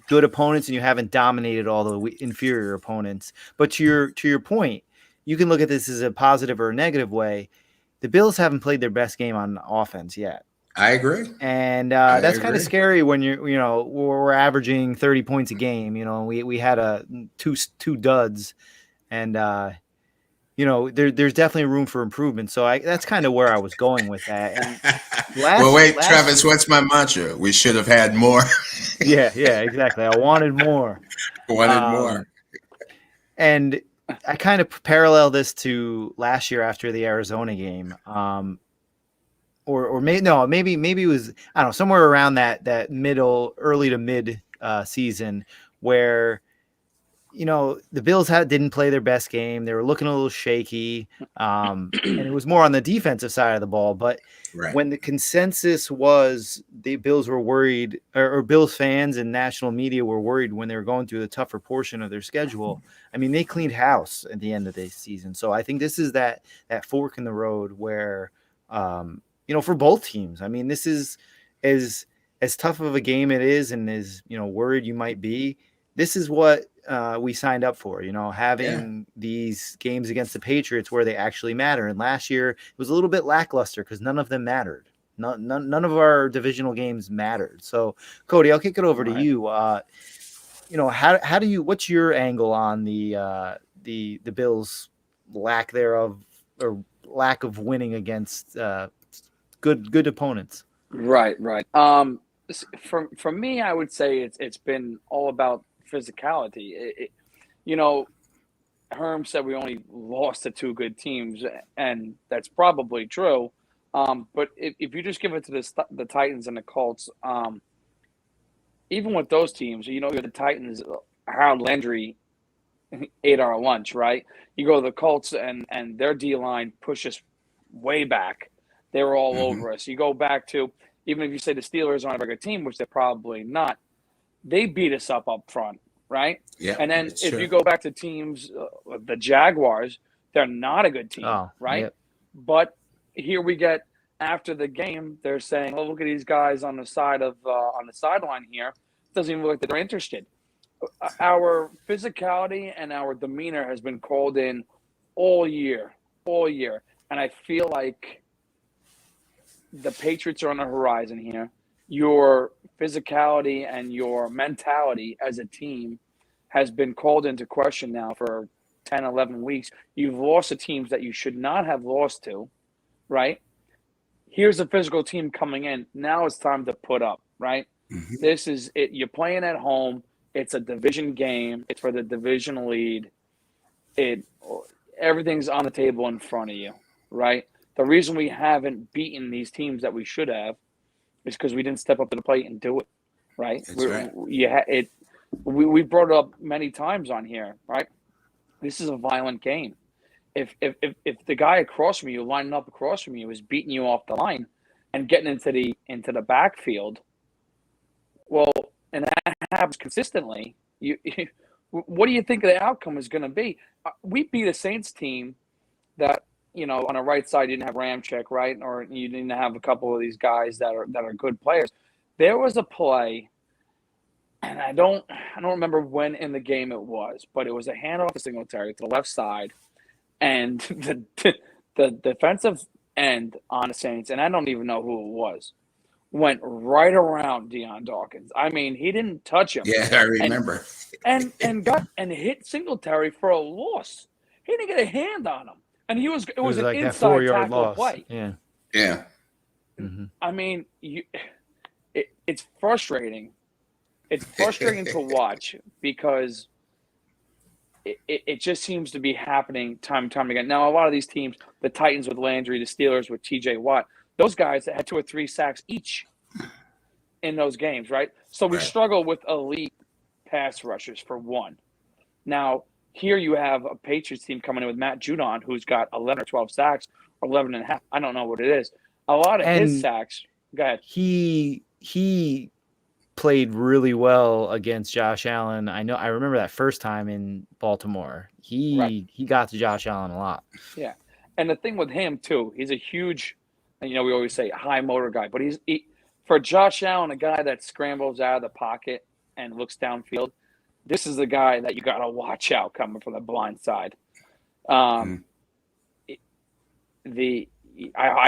good opponents and you haven't dominated all the inferior opponents. But to your point, you can look at this as a positive or a negative way. The Bills haven't played their best game on offense yet. I agree. And I that's kind agree. of scary when we're averaging 30 points a game. We had two duds, and there's definitely room for improvement. So that's kind of where I was going with that. And Well, wait, Travis, what's my mantra? We should have had more. yeah, exactly. I wanted more. More. And I kind of parallel this to last year after the Arizona game. Or maybe it was, I don't know, somewhere around that early to mid season where the Bills didn't play their best game. They were looking a little shaky, and it was more on the defensive side of the ball. But when the consensus was the Bills were worried, or Bills fans and national media were worried when they were going through the tougher portion of their schedule, I mean, they cleaned house at the end of the season. So I think this is that fork in the road where, for both teams. I mean, this is as tough of a game it is, and as worried you might be. This is what we signed up for, having these games against the Patriots where they actually matter. And last year it was a little bit lackluster because none of them mattered. None of our divisional games mattered. So, Cody, I'll kick it over to you. How do you? What's your angle on the Bills' lack thereof or lack of winning against good opponents? Right. For me, I would say it's been all about physicality. Herm said we only lost to two good teams, and that's probably true. But if you just give it to the Titans and the Colts, even with those teams, the Titans, Harold Landry ate our lunch, right? You go to the Colts and their D-line pushed us way back. They were all over us. You go back to, even if you say the Steelers aren't a very good team, which they're probably not, they beat us up front, right? Yeah. And then if you go back to teams, the Jaguars, they're not a good team, right? Yep. But here we get, after the game, they're saying, "Oh, look at these guys on the sideline here. It doesn't even look like they're interested." Our physicality and our demeanor has been called in all year, and I feel like the Patriots are on the horizon here. Your physicality and your mentality as a team has been called into question now for 10, 11 weeks. You've lost to teams that you should not have lost to, right? Here's a physical team coming in. Now it's time to put up, right? Mm-hmm. This is it. You're playing at home. It's a division game. It's for the division lead. Everything's on the table in front of you, right? The reason we haven't beaten these teams that we should have is because we didn't step up to the plate and do it, right? That's right. We brought it up many times on here, right? This is a violent game. If the guy across from you, lining up across from you, is beating you off the line and getting into the backfield, well, and that happens consistently, what do you think the outcome is going to be? We beat a Saints team that, on the right side, you didn't have Ramczyk, right? Or you didn't have a couple of these guys that are good players. There was a play, and I don't remember when in the game it was, but it was a handoff to Singletary to the left side, and the defensive end on the Saints, and I don't even know who it was, went right around Deion Dawkins. I mean, he didn't touch him. Yeah, I remember. And hit Singletary for a loss. He didn't get a hand on him. And it was an like inside tackle play. Yeah. Yeah. Mm-hmm. I mean, it's frustrating. It's frustrating to watch because it just seems to be happening time and time again. Now, a lot of these teams, the Titans with Landry, the Steelers with TJ Watt, those guys that had 2 or 3 sacks each in those games, right? So we struggle with elite pass rushers for one. Now, here you have a Patriots team coming in with Matt Judon, who's got 11 or 12 sacks, or 11 and a half. I don't know what it is. A lot of his sacks. Go ahead. He played really well against Josh Allen. I remember that first time in Baltimore. He got to Josh Allen a lot. Yeah. And the thing with him, too, he's a huge, we always say high motor guy, but for Josh Allen, a guy that scrambles out of the pocket and looks downfield, this is the guy that you got to watch out coming from the blind side. I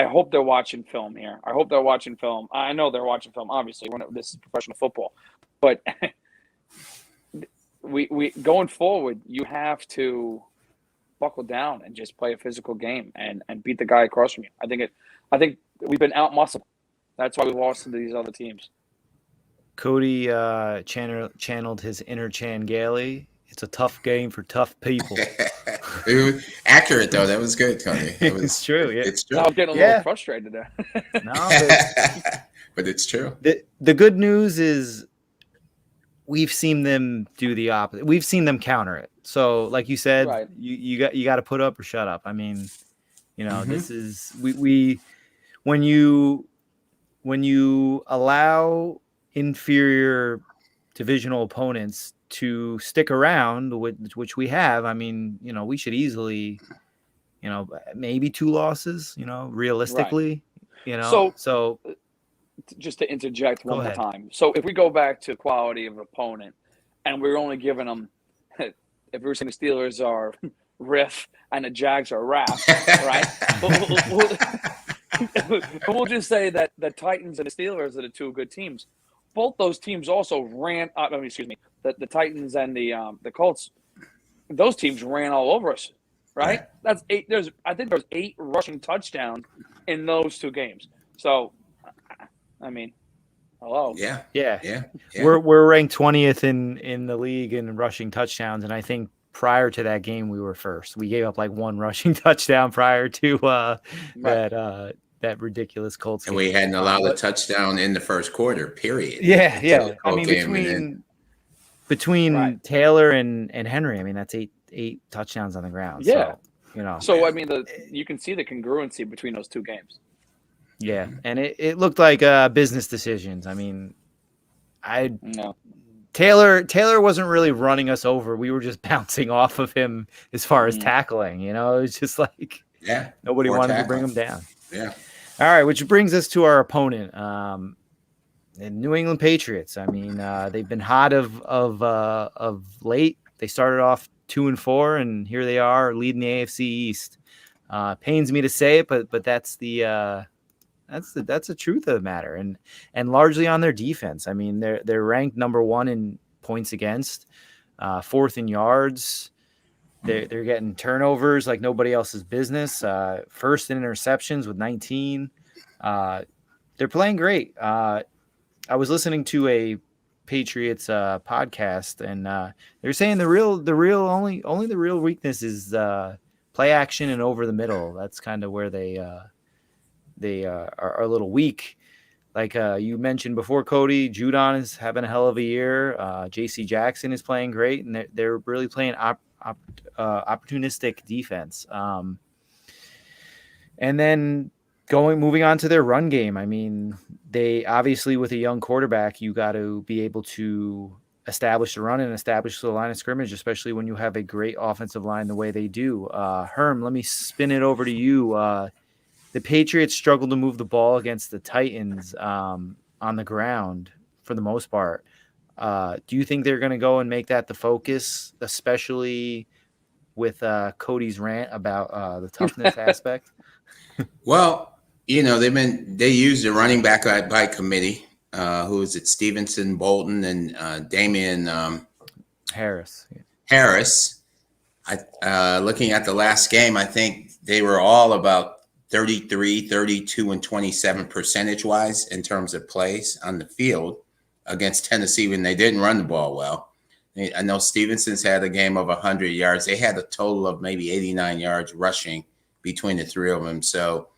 hope they're watching film here. I hope they're watching film. I know they're watching film, obviously, when this is professional football. But we going forward, you have to buckle down and just play a physical game and beat the guy across from you. I think we've been out-muscled. That's why we lost to these other teams. Cody channeled his inner Chan Gailey. It's a tough game for tough people. It was accurate, though. That was good, Cody. It's true. Yeah. It's true. I'm getting a little frustrated there. No, but it's true. The good news is we've seen them do the opposite. We've seen them counter it. So, like you said, right. you got to put up or shut up. I mean, this is we when you allow inferior divisional opponents to stick around, which we have. I mean, we should easily, maybe 2 losses, realistically, right. So just to interject one more time. So if we go back to quality of opponent and we're only giving them, if we're saying the Steelers are riff and the Jags are rap, right? we'll just say that the Titans and the Steelers are the 2 good teams. Both those teams also ran. The Titans and the Colts. Those teams ran all over us, right? That's 8. I think there's 8 rushing touchdowns in those 2 games. So, I mean, hello. Yeah. We're ranked 20th in the league in rushing touchdowns, and I think prior to that game we were first. We gave up like 1 rushing touchdown prior to that ridiculous Colts game. And we hadn't allowed a touchdown in the first quarter, period. Yeah. I mean, between Taylor and Henry, I mean, that's eight touchdowns on the ground. Yeah. So, So, I mean, you can see the congruency between those 2 games. Yeah. And it looked like business decisions. I mean, Taylor wasn't really running us over. We were just bouncing off of him as far as tackling, it was just like nobody wanted to bring him down. Yeah. All right, which brings us to our opponent, the New England Patriots. I mean, they've been hot of late. They started off 2-4, and here they are leading the AFC East. Pains me to say it, but that's the truth of the matter, and largely on their defense. I mean, they're ranked number 1 in points against, 4th in yards. They're getting turnovers like nobody else's business. First in interceptions with 19. They're playing great. I was listening to a Patriots podcast, and they're saying the real weakness is play action and over the middle. That's kind of where they are a little weak. Like you mentioned before, Cody, Judon is having a hell of a year. J.C. Jackson is playing great, and they're really playing opportunistic defense. And then moving on to their run game. I mean, they obviously, with a young quarterback, you got to be able to establish the run and establish the line of scrimmage, especially when you have a great offensive line the way they do. Herm, let me spin it over to you. The Patriots struggled to move the ball against the Titans on the ground for the most part. Do you think they're going to go and make that the focus, especially with Cody's rant about the toughness aspect? Well, they used a running back by committee. Who is it? Stevenson, Bolton, and Damian Harris. Looking at the last game, I think they were all about 33, 32, and 27 percentage-wise in terms of plays on the field against Tennessee when they didn't run the ball well. I know Stevenson's had a game of 100 yards. They had a total of maybe 89 yards rushing between the 3 of them. So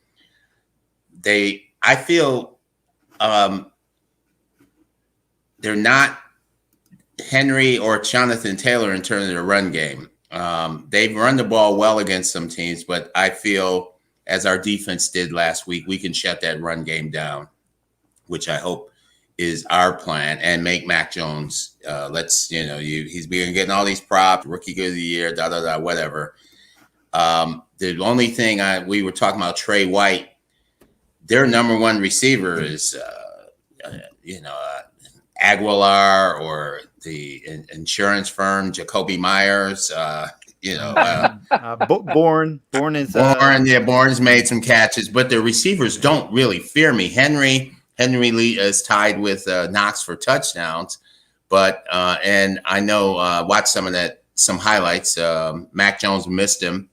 I feel they're not Henry or Jonathan Taylor in terms of the run game. They've run the ball well against some teams, but I feel, as our defense did last week, we can shut that run game down, which I hope is our plan, and make Mac Jones. He's been getting all these props, rookie good of the year, whatever. The only thing we were talking about, Trey White, their number 1 receiver is, Aguilar or the insurance firm, Jacoby Myers, Bourne is Bourne's made some catches, but the receivers don't really fear me. Henry Lee is tied with Knox for touchdowns, but and I know watch some highlights. Mac Jones missed him.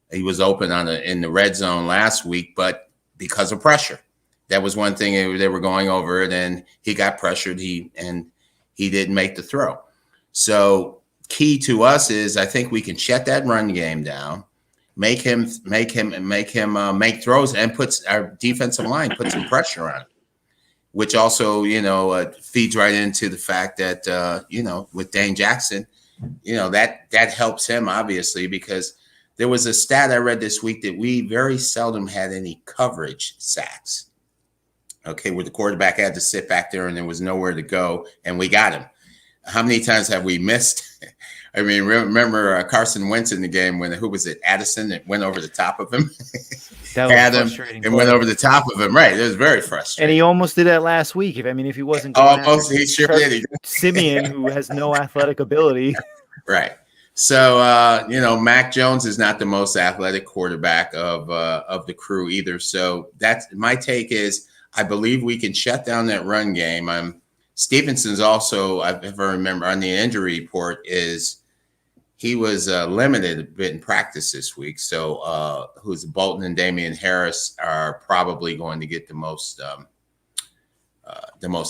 He was open in the red zone last week, but because of pressure, that was one thing they were going over it, and he got pressured. He didn't make the throw. So key to us is I think we can shut that run game down, make him make throws, and put our defensive line put some pressure on it, which also feeds right into the fact that with Dane Jackson, that helps him obviously, because there was a stat I read this week that we very seldom had any coverage sacks. Okay, where the quarterback had to sit back there and there was nowhere to go, and we got him. How many times have we missed? I mean, remember Carson Wentz in the game when who was it? Addison that went over the top of him. That was had frustrating. And went over the top of him. Right, it was very frustrating. And he almost did that last week. If he wasn't going almost, he sure did. Simeon, who has no athletic ability. Right. So Mac Jones is not the most athletic quarterback of the crew either. So that's my take is I believe we can shut down that run game. Stevenson's also, if I remember on the injury report, is he was limited a bit in practice this week. So who's Bolton and Damian Harris are probably going to get the most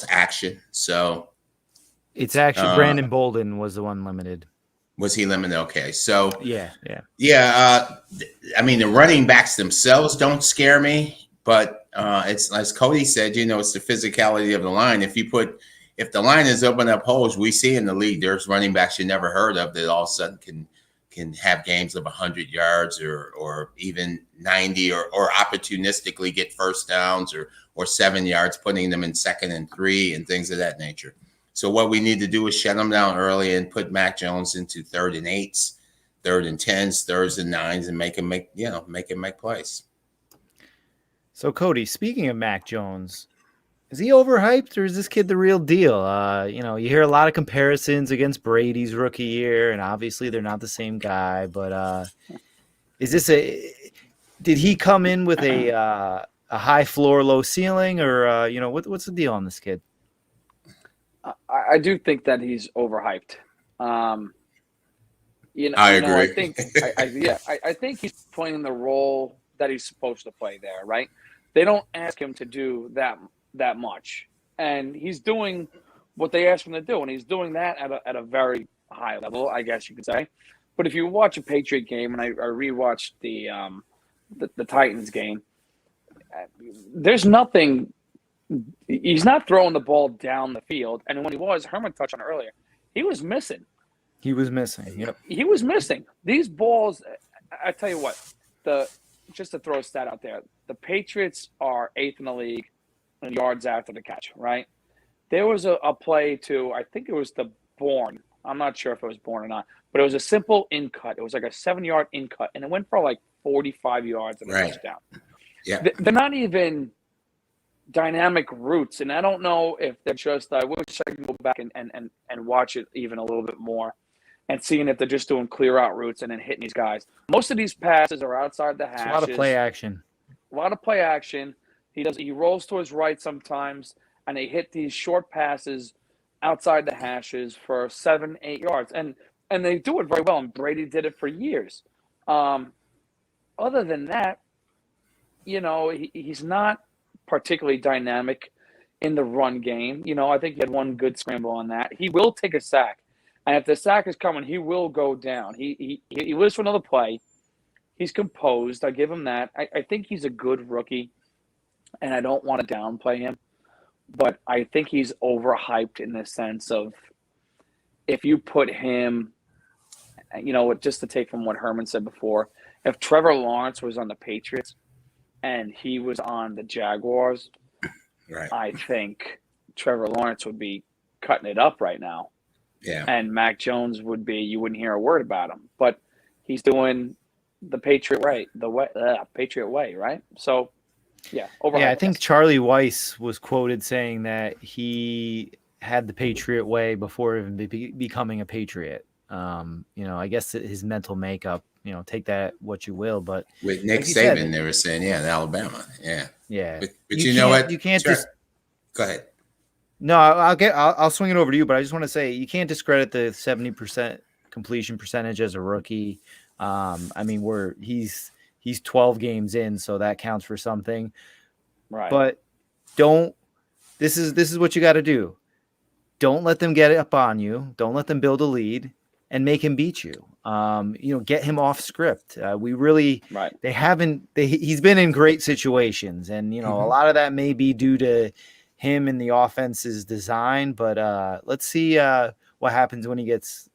action. So it's actually Brandon Bolden was the one limited. Was he limited? Okay. So yeah. I mean, the running backs themselves don't scare me, but it's as Cody said, it's the physicality of the line. If the line is open up holes, we see in the league, there's running backs you never heard of that all of a sudden can have games of 100 yards or even 90 or opportunistically get first downs or 7 yards, putting them in 2nd and 3 and things of that nature. So what we need to do is shut them down early and put Mac Jones into 3rd and 8s, 3rd and 10s, 3rds and 9s, and make him make plays. So Cody, speaking of Mac Jones, is he overhyped or is this kid the real deal? You hear a lot of comparisons against Brady's rookie year, and obviously they're not the same guy. But did he come in with a high floor, low ceiling, or what's the deal on this kid? I do think that he's overhyped. I agree. I think he's playing the role that he's supposed to play there, right? They don't ask him to do that much, and he's doing what they ask him to do, and he's doing that at a very high level, I guess you could say. But if you watch a Patriot game, and I rewatched the Titans game, there's nothing. He's not throwing the ball down the field, and when he was, Herman touched on it earlier, he was missing. Yep. He was missing these balls. I tell you what, just to throw a stat out there, the Patriots are 8th in the league in yards after the catch, right? There was a play to, I think it was the Bourne. I'm not sure if it was Bourne or not, but it was a simple in cut. It was like a 7-yard in cut, and it went for like 45 yards and a touchdown. Yeah, they're not even dynamic routes, and I don't know if they're just. I wish I could go back and watch it even a little bit more, and seeing if they're just doing clear out routes and then hitting these guys. Most of these passes are outside the hashes. A lot of play action. He rolls to his right sometimes, and they hit these short passes outside the hashes for 7-8 yards, and they do it very well. And Brady did it for years. Other than that, he's not particularly dynamic in the run game. I think he had one good scramble on that. He will take a sack, and if the sack is coming, he will go down. He lives for another play. He's composed. I give him that. I think he's a good rookie, and I don't want to downplay him, but I think he's overhyped in the sense of if you put him, just to take from what Herman said before, if Trevor Lawrence was on the Patriots and he was on the Jaguars, right, I think Trevor Lawrence would be cutting it up right now. Yeah. And Mac Jones would be, you wouldn't hear a word about him. But he's doing the Patriot way, Patriot way, right? So, yeah. I think Charlie Weiss was quoted saying that he had the Patriot way before even becoming a Patriot. I guess his mental makeup, take that what you will, but with Nick like you Saban, said, they were saying, in Alabama, yeah. But you know what? You can't Sure. just. Go ahead. No, I'll swing it over to you, but I just want to say you can't discredit the 70% completion percentage as a rookie. I mean, he's 12 games in, so that counts for something. Right. But this is what you got to do. Don't let them get up on you. Don't let them build a lead and make him beat you. Get him off script. He's been in great situations, and a lot of that may be due to him and the offense's design, but let's see what happens when he gets,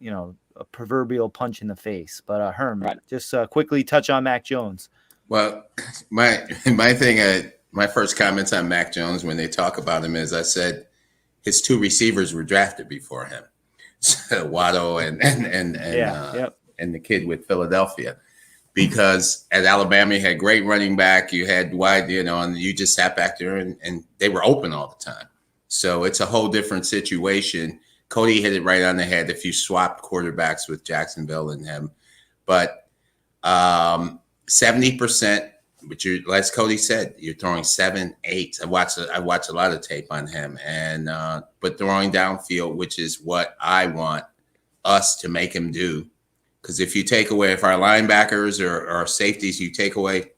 a proverbial punch in the face. But Herm, just quickly touch on Mac Jones. Well, my thing, my first comments on Mac Jones when they talk about him is I said his two receivers were drafted before him, so Waddle and the kid with Philadelphia, because at Alabama you had great running back, you had wide, and you just sat back there and they were open all the time. So it's a whole different situation. Cody hit it right on the head if you swapped quarterbacks with Jacksonville and him, but 70%. But as Cody said, you're throwing 7, 8. I watched a lot of tape on him, and but throwing downfield, which is what I want us to make him do. Because if our linebackers or our safeties, you take away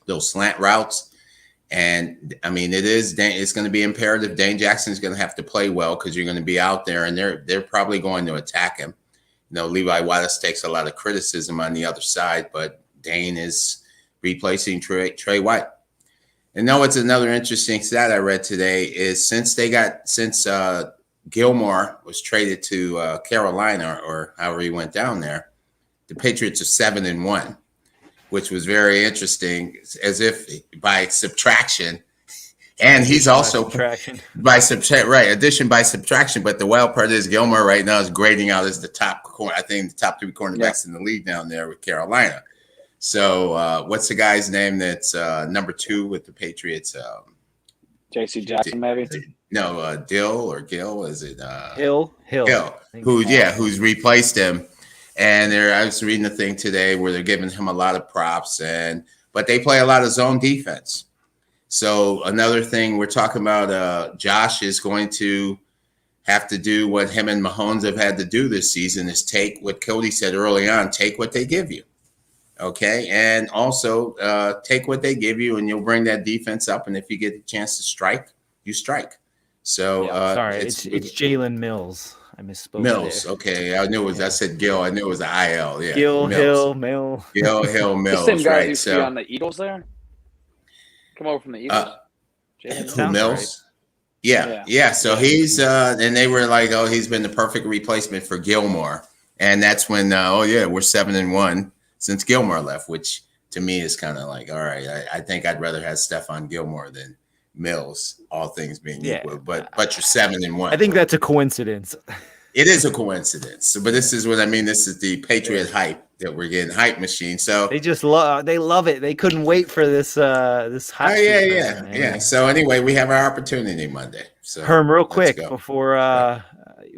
those slant routes, and I mean it's going to be imperative. Dane Jackson is going to have to play well because you're going to be out there, and they're probably going to attack him. Levi Wallace takes a lot of criticism on the other side, but Dane is replacing Trey White. And now it's another interesting stat I read today is since Gilmore was traded to Carolina, or however he went down there, the Patriots are 7-1, which was very interesting, as if by subtraction. And he's also subtraction. Addition by subtraction. But the wild part is Gilmore right now is grading out as the top 3 cornerbacks in the league down there with Carolina. So what's the guy's name that's number 2 with the Patriots? J.C. Jackson, maybe? No, Dill or Gill? Is it Hill? Who's replaced him. And I was reading a thing today where they're giving him a lot of props, but they play a lot of zone defense. So another thing we're talking about, Josh is going to have to do what him and Mahomes have had to do this season, is take what Cody said early on, take what they give you. Okay, and also take what they give you, and you'll bring that defense up. And if you get a chance to strike, you strike. So it's Jalen Mills. I misspoke. Mills. There. Okay, I knew it was. I said Gil. I knew it was an IL. Yeah, Gil Hill Mills. The same guy who used to be on the Eagles there. Come over from the Eagles. Who Mills? Right. Yeah. So he's and they were like, oh, he's been the perfect replacement for Gilmore, and that's when we're 7-1. Since Gilmore left, which to me is kind of like, all right, I think I'd rather have Stephon Gilmore than Mills, all things being equal. But you're 7-1. I think that's a coincidence. It is a coincidence. But this is what I mean. This is the Patriot hype that we're getting, hype machine. So they just love it. They couldn't wait for this hype. Yeah. So anyway, we have our opportunity Monday. So Herm, real quick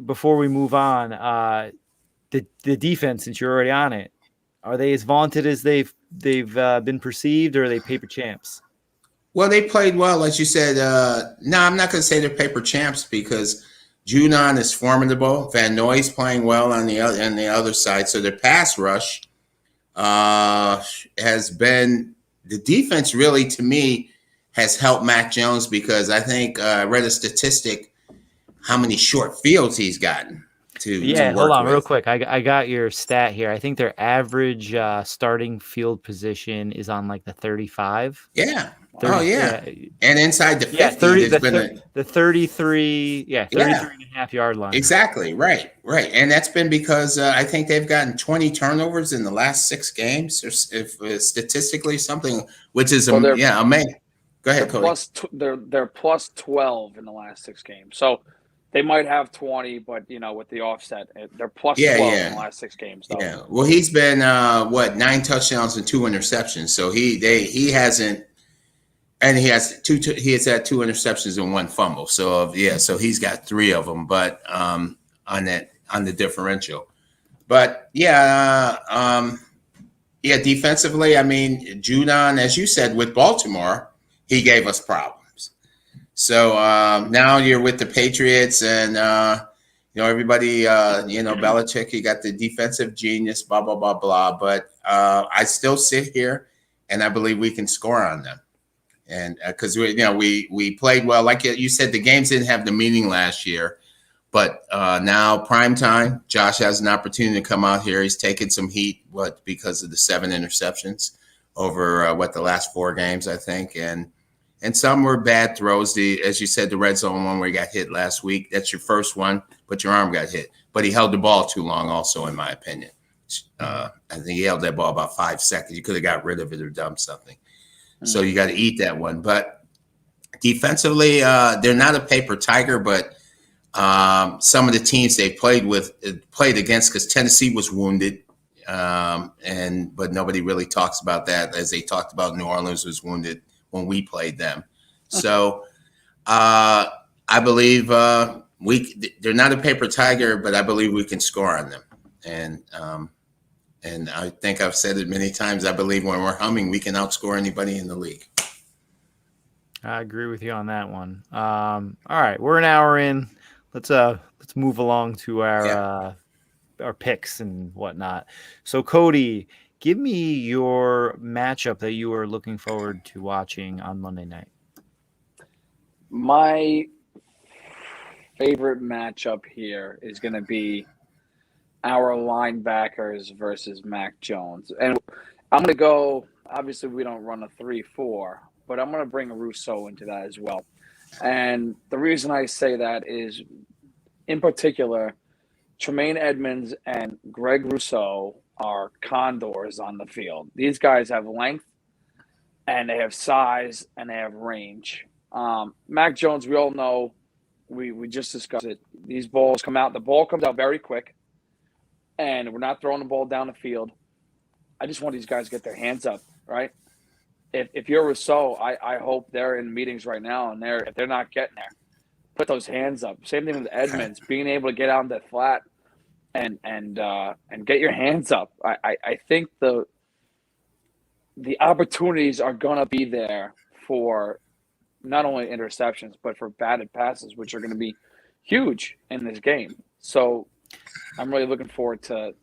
before we move on, the defense, since you're already on it. Are they as vaunted as they've been perceived, or are they paper champs? Well, they played well, as you said. No, I'm not going to say they're paper champs because Judon is formidable. Van Noy's playing well on the other side. So their pass rush has been the defense. Really, to me, has helped Mac Jones because I think I read a statistic how many short fields he's gotten. Hold on real quick. I got your stat here. I think their average starting field position is on like the 35. Yeah. 30, and inside the 50, 30, the 33, 33 and a half yard line. Exactly. Right. And that's been because I think they've gotten 20 turnovers in the last 6 games, or if statistically something, which is amazing. Go ahead, Cody. They're plus 12 in the last 6 games. So they might have 20, but with the offset, they're plus 12 in the last 6 games. Though. Yeah. Well, he's been 9 touchdowns and 2 interceptions. So he hasn't. And he has he has had 2 interceptions and 1 fumble. So so he's got 3 of them, but on the differential. But defensively, I mean, Judon, as you said, with Baltimore, he gave us problems. So now you're with the Patriots, and everybody, Belichick, you got the defensive genius, blah blah blah blah. But I still sit here, and I believe we can score on them. And because we played well, like you said, the games didn't have the meaning last year, but now prime time, Josh has an opportunity to come out here. He's taken some heat, because of the 7 interceptions over the last 4 games, I think, and some were bad throws. As you said, the red zone one where he got hit last week. That's your first one, but your arm got hit. But he held the ball too long, also, in my opinion. I think he held that ball about 5 seconds. You could have got rid of it or done something. So you got to eat that one. But defensively, they're not a paper tiger, but some of the teams they played against, because Tennessee was wounded, but nobody really talks about that, as they talked about New Orleans was wounded when we played them. So I believe they're not a paper tiger, but I believe we can score on them. And I think I've said it many times. I believe when we're humming, we can outscore anybody in the league. I agree with you on that one. All right, we're an hour in. Let's move along to our picks and whatnot. So, Cody, give me your matchup that you are looking forward to watching on Monday night. My favorite matchup here is going to be our linebackers versus Mac Jones. And I'm going to go, obviously we don't run a 3-4, but I'm going to bring Rousseau into that as well. And the reason I say that is, in particular, Tremaine Edmonds and Greg Rousseau are condors on the field. These guys have length, and they have size, and they have range. Mac Jones, we all know, we just discussed it. These balls come out. The ball comes out very quick, and we're not throwing the ball down the field. I just want these guys to get their hands up, right? If you're Rousseau, I hope they're in meetings right now, and if they're not getting there, put those hands up. Same thing with Edmonds, being able to get out on that flat and get your hands up. I think the opportunities are gonna be there for not only interceptions but for batted passes, which are going to be huge in this game. So I'm really looking forward to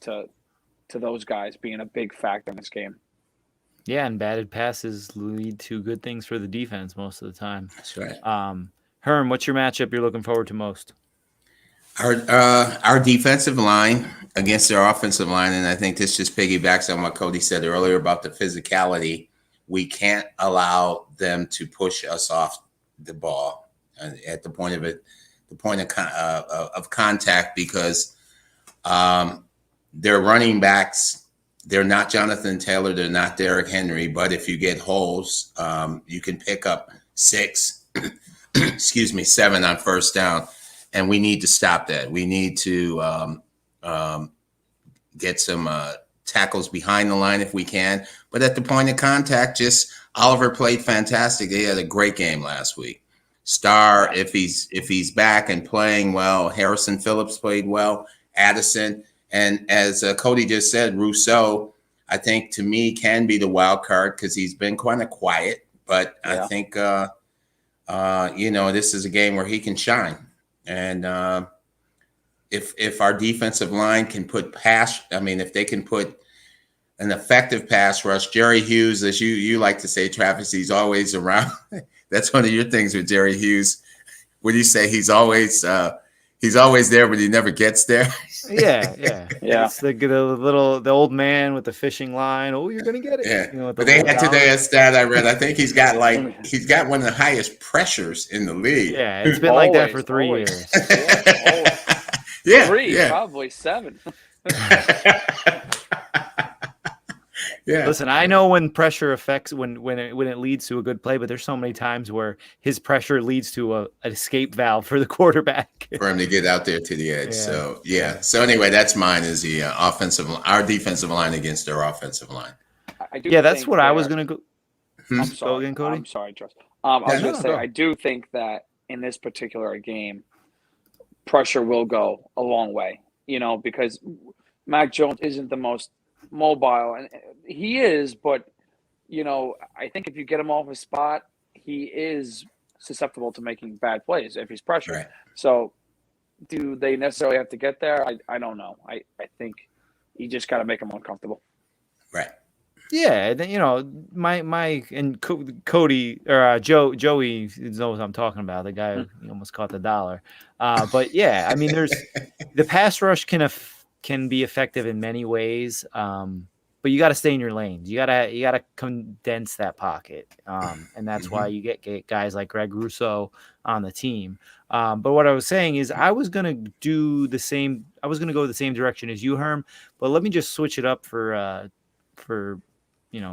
those guys being a big factor in this game. Yeah, and batted passes lead to good things for the defense most of the time. That's right. Herm, what's your matchup you're looking forward to most? Our defensive line against their offensive line, and I think this just piggybacks on what Cody said earlier about the physicality. We can't allow them to push us off the ball at the point of contact, because their running backs, they're not Jonathan Taylor, they're not Derrick Henry, but if you get holes, you can pick up 6, 7 on first down, and we need to stop that. We need to get some tackles behind the line if we can, but at the point of contact, Oliver played fantastic. He had a great game last week. Star, if he's back and playing well, Harrison Phillips played well, Addison, and as Cody just said, Rousseau, I think to me can be the wild card because he's been kind of quiet, but I think this is a game where he can shine. And if our defensive line can if they can put an effective pass rush, Jerry Hughes, as you like to say, Travis, he's always around. That's one of your things with Jerry Hughes. What do you say? He's always there, but he never gets there. Yeah. It's the old man with the fishing line. Oh, you're gonna get it. Yeah. But they had today a stat I read. I think he's got one of the highest pressures in the league. Yeah, it's been like that for 3 years. Yeah, 3, probably 7. Yeah. Listen, I know when pressure affects when it leads to a good play, but there's so many times where his pressure leads to an escape valve for the quarterback for him to get out there to the edge. Yeah. So So anyway, that's mine, is the our defensive line against their offensive line. That's what I was gonna go. Hmm? I'm sorry. again, Cody. I'm sorry, Josh. I was Yeah, going no, to say, go. I do think that in this particular game, pressure will go a long way, because Mac Jones isn't the most mobile, and he is, but I think if you get him off his spot, he is susceptible to making bad plays if he's pressured. Right. So, do they necessarily have to get there? I don't know. I think you just got to make him uncomfortable. Right. Yeah, my and Cody or Joey knows what I'm talking about. The guy who almost caught the dollar. But yeah, I mean, there's the pass rush can be effective in many ways. But you got to stay in your lanes. You gotta condense that pocket. And that's why you get guys like Greg Rousseau on the team. But what I was saying is I was gonna do the same. I was gonna go the same direction as you, Herm. But let me just switch it up for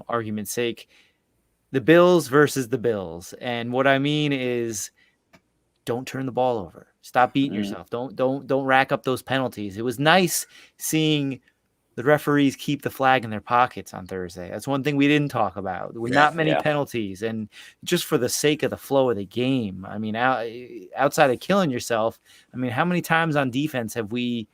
argument's sake, the Bills versus the Bills. And what I mean is don't turn the ball over. Stop beating yourself. Don't rack up those penalties. It was nice seeing the referees keep the flag in their pockets on Thursday. That's one thing we didn't talk about. With not many penalties, and just for the sake of the flow of the game. I mean, outside of killing yourself, I mean, how many times on defense have we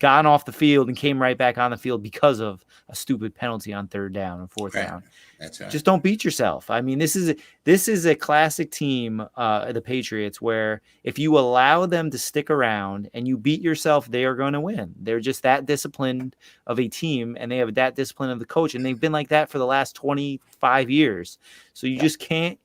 gone off the field and came right back on the field because of a stupid penalty on third down and fourth down? That's right. Just don't beat yourself. I mean, this is a classic team, the Patriots, where if you allow them to stick around and you beat yourself, they are going to win. They're just that disciplined of a team, and they have that discipline of the coach, and they've been like that for the last 25 years. So you just can't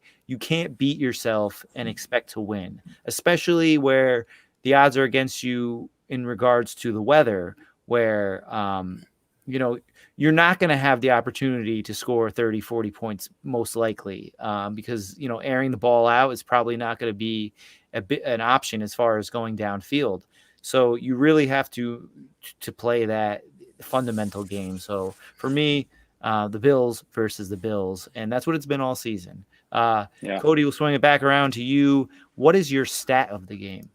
beat yourself and expect to win, especially where the odds are against you in regards to the weather, where you're not going to have the opportunity to score 30, 40 points most likely, because airing the ball out is probably not going to be an option as far as going downfield. So you really have to play that fundamental game. So for me, the Bills versus the Bills, and that's what it's been all season. Cody, will swing it back around to you. What is your stat of the game?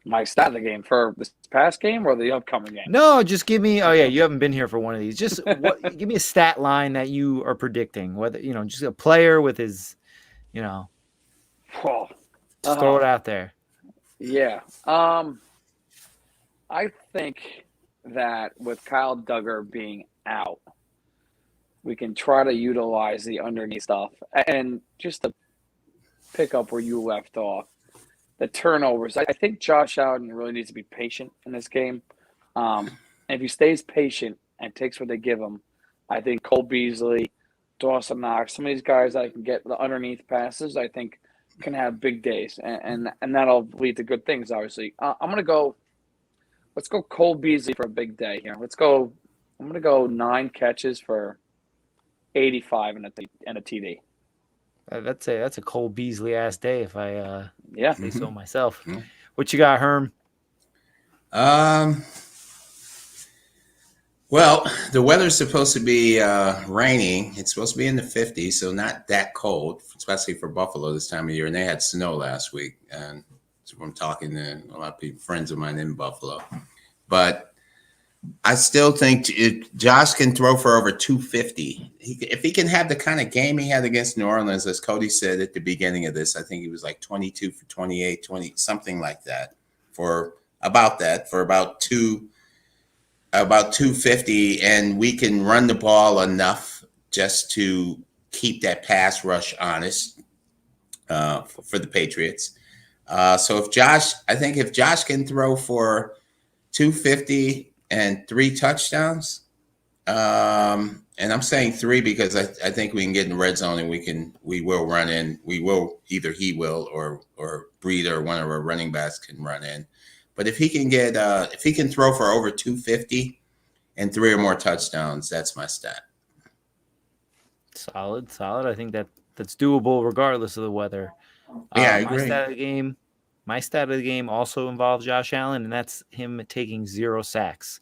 My stat of the game for this past game or the upcoming game? No, just give me. Oh yeah, you haven't been here for one of these. Just give me a stat line that you are predicting. Whether just a player with his, just throw it out there. Yeah. I think that with Kyle Duggar being out, we can try to utilize the underneath stuff. And just to pick up where you left off, the turnovers. I think Josh Allen really needs to be patient in this game. And if he stays patient and takes what they give him, I think Cole Beasley, Dawson Knox, some of these guys that can get the underneath passes, I think can have big days. And that'll lead to good things, obviously. Let's go Cole Beasley for a big day here. I'm going to go 9 catches for 85 and a TD. That's a Cole Beasley ass day if I say so myself. Mm-hmm. What you got, Herm? Well, the weather's supposed to be raining. It's supposed to be in the 50s, so not that cold, especially for Buffalo this time of year. And they had snow last week. And so I'm talking to a lot of people, friends of mine in Buffalo. But I still think Josh can throw for over 250. If he can have the kind of game he had against New Orleans, as Cody said at the beginning of this, I think he was like 22 for 28, 20, something like that, for about 250, and we can run the ball enough just to keep that pass rush honest for the Patriots. So if Josh can throw for 250 and 3 touchdowns, and I'm saying 3 because I think we can get in the red zone and we will run in. Either he will or Breida or one of our running backs can run in. But if he can throw for over 250 and 3 or more touchdowns, that's my stat. Solid. I think that's doable regardless of the weather. Yeah, I agree. My stat of the game also involves Josh Allen, and that's him taking 0 sacks.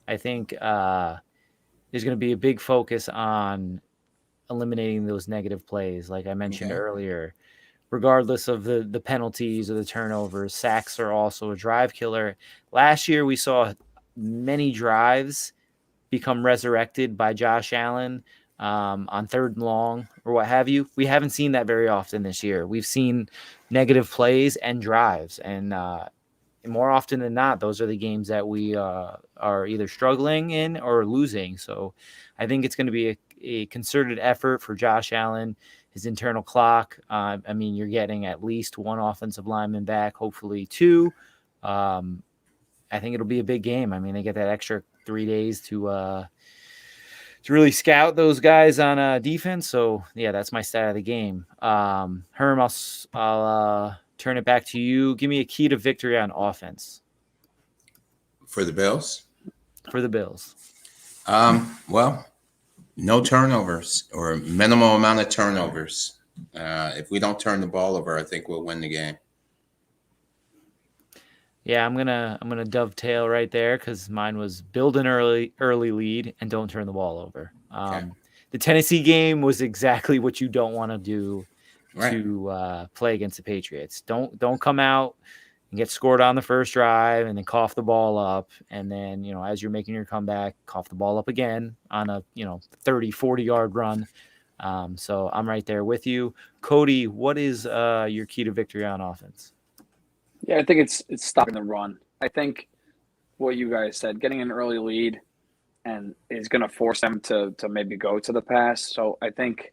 I think there's going to be a big focus on eliminating those negative plays, like I mentioned earlier. Regardless of the penalties or the turnovers, sacks are also a drive killer. Last year, we saw many drives become resurrected by Josh Allen. on 3rd and long or what have you. We haven't seen that very often this year. We've seen negative plays and drives, and more often than not, those are the games that we are either struggling in or losing. So I think it's going to be a concerted effort for Josh Allen, his internal clock. I mean, you're getting at least one offensive lineman back, hopefully 2. I think it'll be a big game. I mean, they get that extra 3 days to really scout those guys on defense. So yeah, that's my stat of the game. Herm, I'll turn it back to you. Give me a key to victory on offense For the Bills? for the Bills. Well, no turnovers or minimal amount of turnovers. If we don't turn the ball over, I think we'll win the game. Yeah, I'm gonna dovetail right there because mine was build an early lead and don't turn the ball over. Okay. The Tennessee game was exactly what you don't want to do Right. to play against the Patriots. Don't come out and get scored on the first drive and then cough the ball up, and then as you're making your comeback, cough the ball up again on a 30-40 yard run. So I'm right there with you. Cody, what is your key to victory on offense? Yeah, I think it's stopping the run. I think what you guys said, getting an early lead and is going to force them to maybe go to the pass. So I think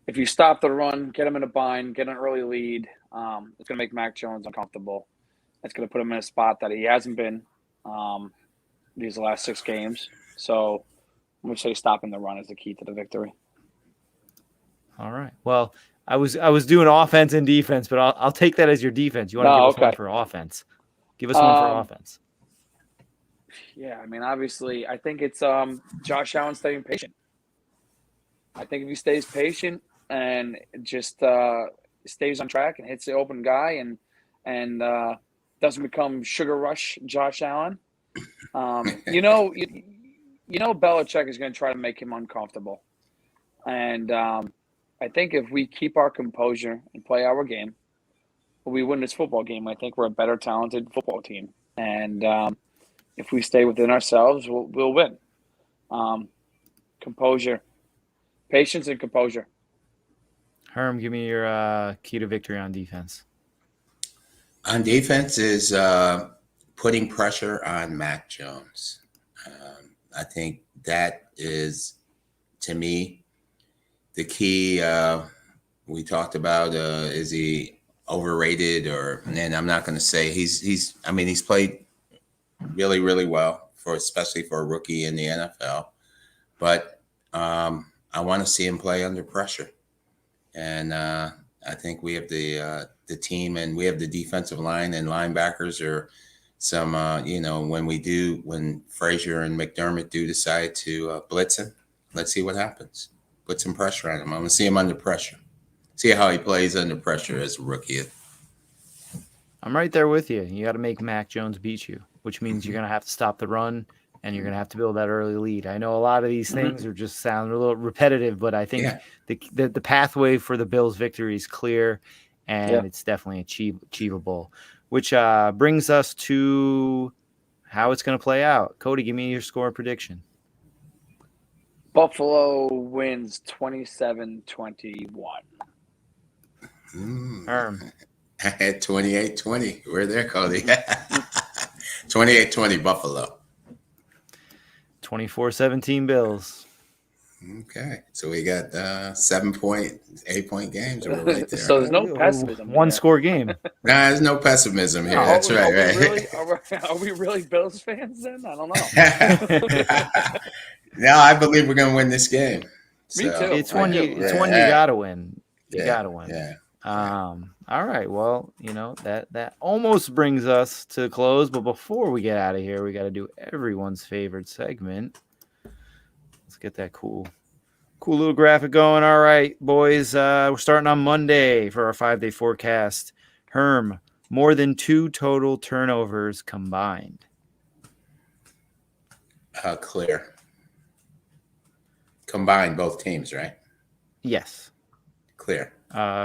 if you stop the run, get them in a bind, get an early lead, it's going to make Mac Jones uncomfortable. It's going to put him in a spot that he hasn't been these last 6 games. So I'm going to say stopping the run is the key to the victory. All right. Well, I was doing offense and defense, but I'll take that as your defense. You want to give us one for offense? Give us one for offense. Yeah, I mean, obviously, I think it's Josh Allen staying patient. I think if he stays patient and just stays on track and hits the open guy and doesn't become Sugar Rush Josh Allen, Belichick is going to try to make him uncomfortable. And I think if we keep our composure and play our game, we win this football game. I think we're a better talented football team. And if we stay within ourselves, we'll win. Composure. Patience and composure. Herm, give me your key to victory on defense. On defense is putting pressure on Mac Jones. I think that is, to me, the key. We talked about is he overrated and I'm not going to say he's played really, really well especially for a rookie in the NFL, but I want to see him play under pressure. And I think we have the team and we have the defensive line and linebackers are some, when Frazier and McDermott do decide to blitz him, let's see what happens. Put some pressure on him. I'm going to see him under pressure. See how he plays under pressure as a rookie. I'm right there with you. You got to make Mac Jones beat you, which means you're going to have to stop the run and you're going to have to build that early lead. I know a lot of these things are just sound a little repetitive, but I think the pathway for the Bills' victory is clear and it's definitely achievable, which brings us to how it's going to play out. Cody, give me your score prediction. Buffalo wins 27-21. Herm. I had 28-20. We're there, Cody. 28-20 Buffalo. 24-17 Bills. Okay. So we got 8-point games. We're right there. So there's no pessimism. One score game. Nah, there's no pessimism here. That's right. Are we really Bills fans then? I don't know. No, I believe we're going to win this game. Me too. It's one you got to win. You got to win. Yeah. All right. Well, that almost brings us to close. But before we get out of here, we got to do everyone's favorite segment. Let's get that cool little graphic going. All right, boys. We're starting on Monday for our 5-day forecast. Herm, more than 2 total turnovers combined. Clear. Combined both teams, right? Yes. Clear.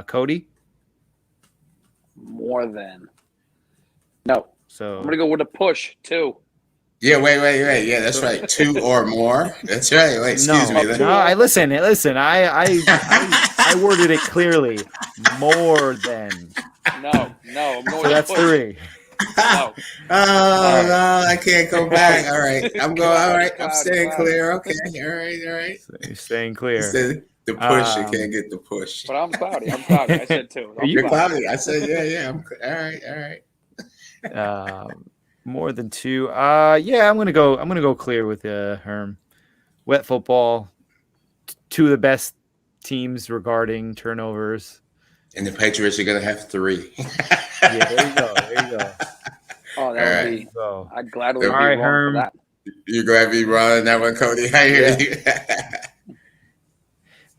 Cody? More than. No. So I'm going to go with a push, 2. Yeah, wait. Yeah, that's right. 2 or more. That's right. Wait, excuse me. No, I listen. I worded it clearly. More than. No, I'm going So that's push. 3. No. Oh, no, I can't go back. All right. I'm going. All right. I'm staying Cloudy. clear. Okay. All right. So you're staying clear. The push. You can't get the push. But I'm cloudy. I said 2. You're cloudy. I said, yeah. All right. More than 2. Yeah, I'm gonna go clear with Herm. Wet football. 2 of the best teams regarding turnovers. And the Patriots are going to have 3. Yeah, there you go. Oh, that would be. So, I'd gladly be all right, wrong Herm. for that. You're going to be running that one, Cody. I hear you.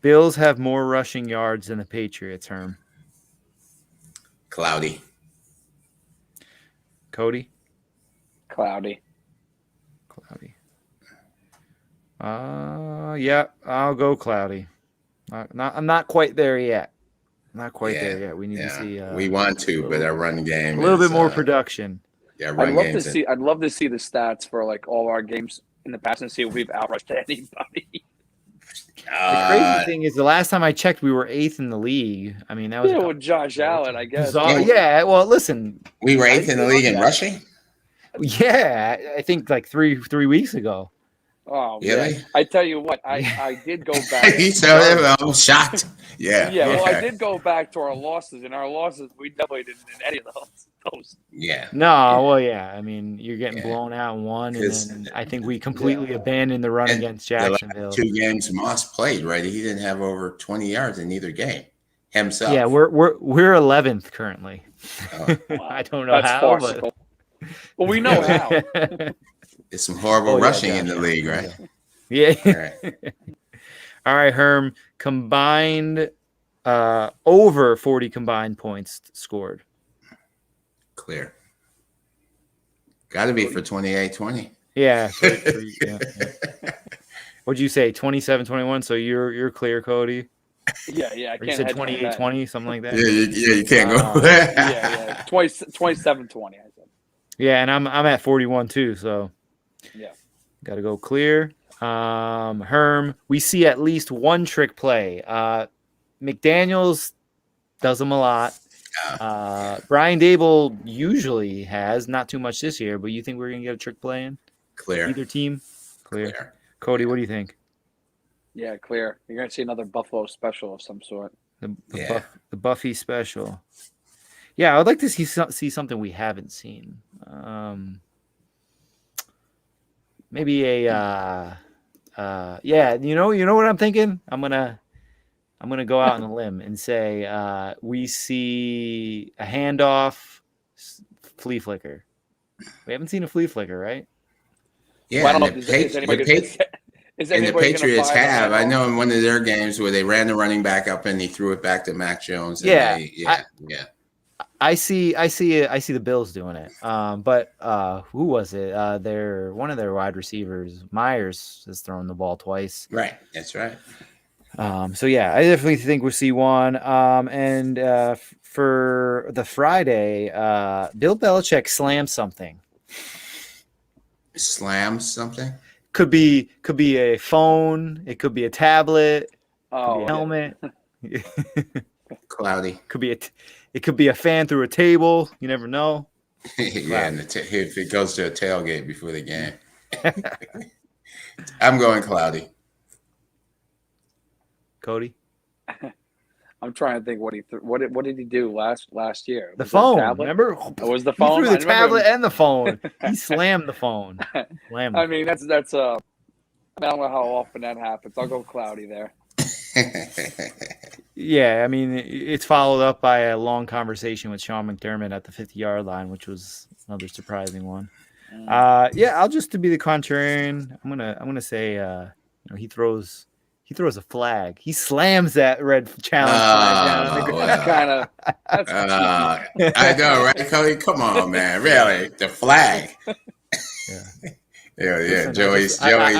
Bills have more rushing yards than the Patriots, Herm. Cloudy. Cody? Cloudy. Yeah, I'll go cloudy. I'm not quite there yet. There yet. We need to see. We want to, but our run game a little bit more production. Yeah, I'd love to see the stats for like all our games in the past and see if we've outrushed anybody. The crazy thing is, the last time I checked, we were 8th in the league. I mean, that was with Josh Allen, I guess. Yeah. Well, listen, we were 8th in the league in rushing. Yeah, I think like 3 weeks ago. Oh, really? Man. I tell you what, I did go back. I'm shocked. Yeah. Yeah. Well, I did go back to our losses, and our losses we definitely didn't in any of those. Yeah. No. Well, yeah. I mean, you're getting blown out in one, and then I think we completely abandoned the run against Jacksonville. The last 2 games Moss played, right? He didn't have over 20 yards in either game himself. Yeah, we're 11th currently. Oh, wow. I don't know how, farcical. Well, we know how. There's some horrible rushing in the league, right? Yeah. All right. All right, Herm. Combined over 40 combined points scored. Clear. Got to be for 28-20. Yeah. Yeah. What'd you say? 27-21. So you're clear, Cody. Yeah. I can't. You said 28-20, something like that. Yeah, you can't go. Yeah. 27-20. I said. Yeah, and I'm at 41 too. So yeah, got to go clear. Herm, we see at least one trick play. McDaniels does them a lot. Brian Dable usually has, not too much this year, but you think we're going to get a trick play in? Clear. Either team? Clear. Cody, what do you think? Yeah, clear. You're going to see another Buffalo special of some sort. The Buffy special. Yeah, I would like to see something we haven't seen. Maybe a you know what I'm thinking? I'm gonna go out on a limb and say we see a handoff flea flicker. We haven't seen a flea flicker, right? Yeah, well, I don't know the Patriots have. I know in one of their games where they ran the running back up and he threw it back to Mac Jones. And I see the Bills doing it. But who was it? One of their wide receivers, Myers, has thrown the ball twice. Right. That's right. So yeah, I definitely think we'll see one. And for the Friday, Bill Belichick slams something. Slams something? Could be a phone. It could be a tablet. Could be a helmet. Yeah. Cloudy. It could be a fan through a table. You never know. Yeah, and if it goes to a tailgate before the game. I'm going cloudy. Cody? I'm trying to think what did he do last year? The phone. Remember? It was the phone. He threw the tablet and the phone. He slammed the phone. I mean, that's I don't know how often that happens. I'll go cloudy there. Yeah, I mean, it's followed up by a long conversation with Sean McDermott at the 50-yard line, which was another surprising one. I'll just to be the contrarian, I'm gonna say he throws a flag. He slams that red challenge flag down on the ground. I know, right, Cody? Come on, man. Really? The flag. Yeah. Listen,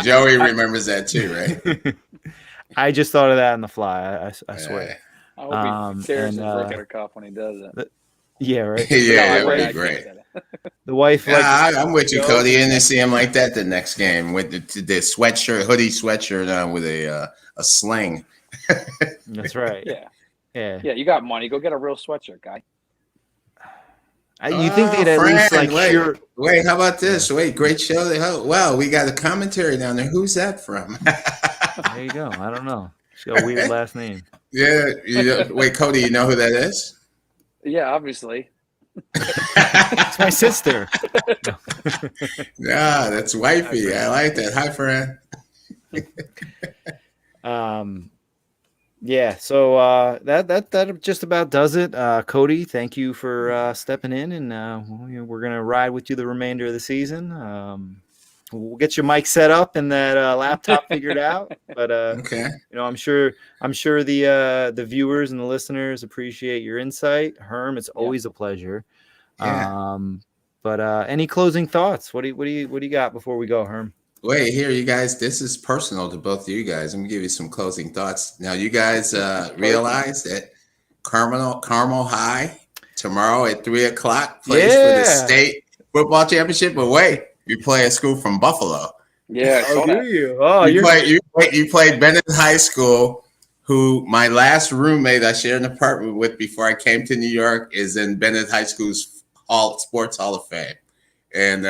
Joey remembers that too, right? I just thought of that on the fly. I swear. I hope he tears his rotator cuff when he does it. Yeah, right. Yeah, that would I be can't great. say that. The wife Yeah, like I'm with you, goes Cody. and- And to see him like that the next game with the sweatshirt, hoodie sweatshirt on with a sling. That's right. Yeah. Yeah. Yeah, you got money. Go get a real sweatshirt, guy. You think they'd at least like sure? Wait, how about this? Wait, great show. Wow, we got a commentary down there. Who's that from? There you go. I don't know. She's got a weird last name. Yeah, wait, Cody, you know who that is? Yeah, obviously. It's my sister. Yeah, that's wifey. I like that. Hi, friend. Yeah. So that just about does it. Cody, thank you for stepping in, and we're gonna ride with you the remainder of the season. We'll get your mic set up and that laptop figured out. But Okay. I'm sure the viewers and the listeners appreciate your insight. Herm, it's always a pleasure. Yeah. But any closing thoughts? What do you got before we go, Herm? Wait, here, you guys. This is personal to both of you guys. I'm gonna give you some closing thoughts. Now, you guys realize that Carmel High tomorrow at 3:00 plays for the state football championship. But wait, you play a school from Buffalo. Yeah, I saw that. you? Oh, you played Bennett High School, who my last roommate I shared an apartment with before I came to New York is in Bennett High School's Sports Hall of Fame. And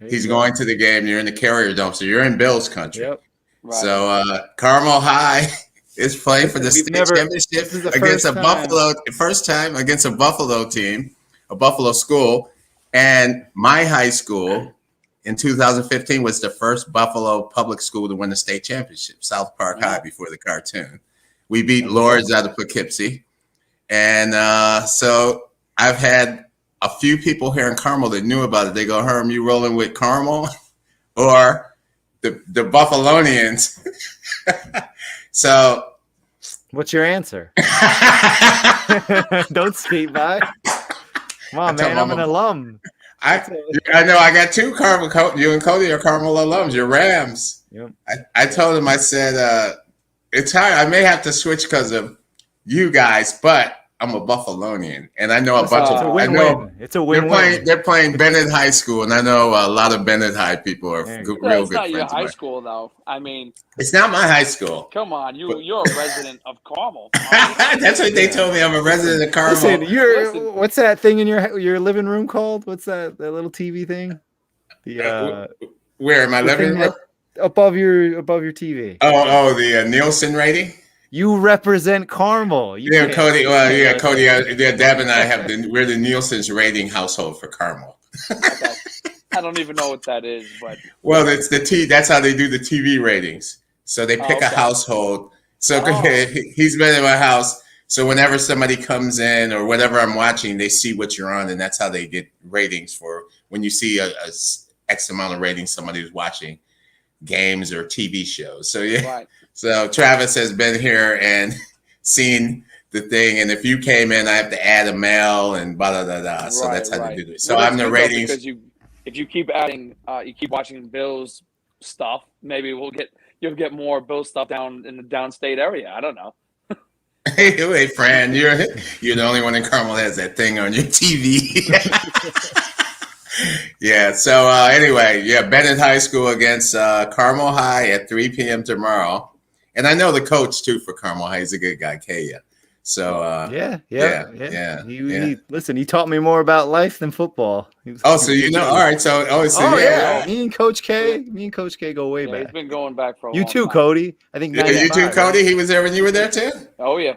he's going to the game. You're in the Carrier Dome, so you're in Bills country. Yep. Right. So Carmel High is playing for the state championship against a Buffalo. First time against a Buffalo team, a Buffalo school, and my high school in 2015 was the first Buffalo public school to win the state championship, South Park High, before the cartoon. We beat Lords out of Poughkeepsie, and so I've had a few people here in Carmel that knew about it. They go, Herm, you rolling with Carmel or the Buffalonians? So what's your answer? Don't skate by. Come on, man. I'm an alum. I know I got two Carmel. You and Cody are Carmel alums. You're Rams. Yep. I told him, I said, it's hard. I may have to switch because of you guys, but I'm a Buffalonian, and I know a bunch of. It's a win-win. It's a win-win. They're playing Bennett High School, and I know a lot of Bennett High people are real good friends. It's not your high school, though. I mean, it's not my high school. Come on, you're a resident of Carmel. That's what they told me. I'm a resident of Carmel. Listen, what's that thing in your living room called? What's that little TV thing? Where in my living room? Above your TV. Oh, the Nielsen rating. You represent Carmel. Cody. Well, yeah, Cody. Deb and I we're the Nielsen's rating household for Carmel. Okay. I don't even know what that is, but it's the That's how they do the TV ratings. So they pick a household. So he's been in my house. So whenever somebody comes in or whatever I'm watching, they see what you're on, and that's how they get ratings for when you see a X amount of ratings somebody who's watching games or TV shows. So yeah. Right. So Travis has been here and seen the thing, and if you came in, I have to add a male and blah blah blah. Right, so that's how they do it. So I'm the ratings. Because if you keep adding, you keep watching Bills stuff, maybe you'll get more Bills stuff down in the downstate area. I don't know. Hey, Fran, you're the only one in Carmel that has that thing on your TV. Yeah. So anyway, Bennett High School against Carmel High at 3 p.m. tomorrow. And I know the coach too for Carmel High. He's a good guy, Kaya. So yeah. Listen, he taught me more about life than football. So you know, all right. So me and Coach K go way back. It's been going back for a you long too, time. Cody. I think you too, Cody. He was there when you were there too. Oh yeah.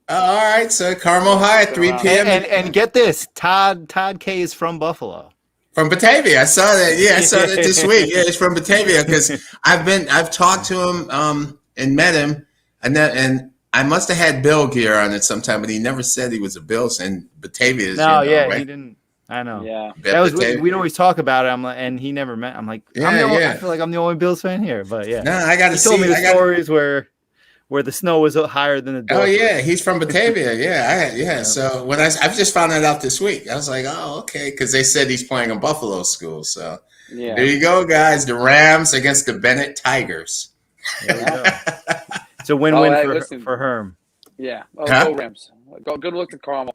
All right. So Carmel High at 3 p.m. And get this, Todd K is from Buffalo. From Batavia. I saw that. Yeah, I saw that this week. Yeah, it's from Batavia because I've talked to him and met him, and I must have had Bill gear on it sometime, but he never said he was a Bills. And Batavia is right? He didn't. I know. Yeah, that was we'd always talk about it. I'm like, and he never met. I'm like, I feel like I'm the only Bills fan here, but yeah. No, I got to see. He told me the stories where the snow was higher than the door. Oh yeah, he's from Batavia. Yeah. So when I've just found that out this week, I was like, oh okay, because they said he's playing a Buffalo school. So there you go, guys. The Rams against the Bennett Tigers. There we go. It's a win-win for Herm. Yeah. Go Rams. Go. Good luck to Carmel.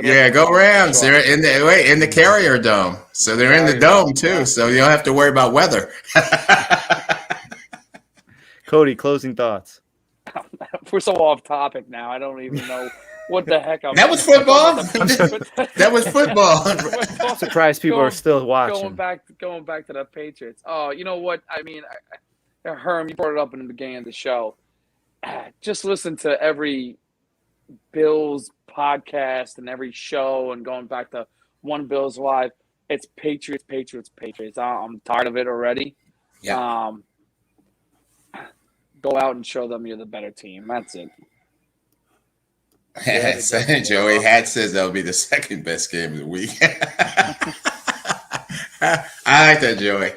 Yeah, go Rams. They're in the Carrier Dome. So they're in the dome too. So you don't have to worry about weather. Cody, closing thoughts. We're so off topic now. I don't even know what the heck That was football. That was football. I'm surprised people are still watching. Going back to the Patriots. Oh, you know what? I mean, Herm, you brought it up in the beginning of the show. Just listen to every Bills podcast and every show and going back to One Bills Live. It's Patriots, Patriots, Patriots. I'm tired of it already. Yeah. Go out and show them you're the better team. That's it. Joey Hat says that'll be the second best game of the week. I like that, Joey.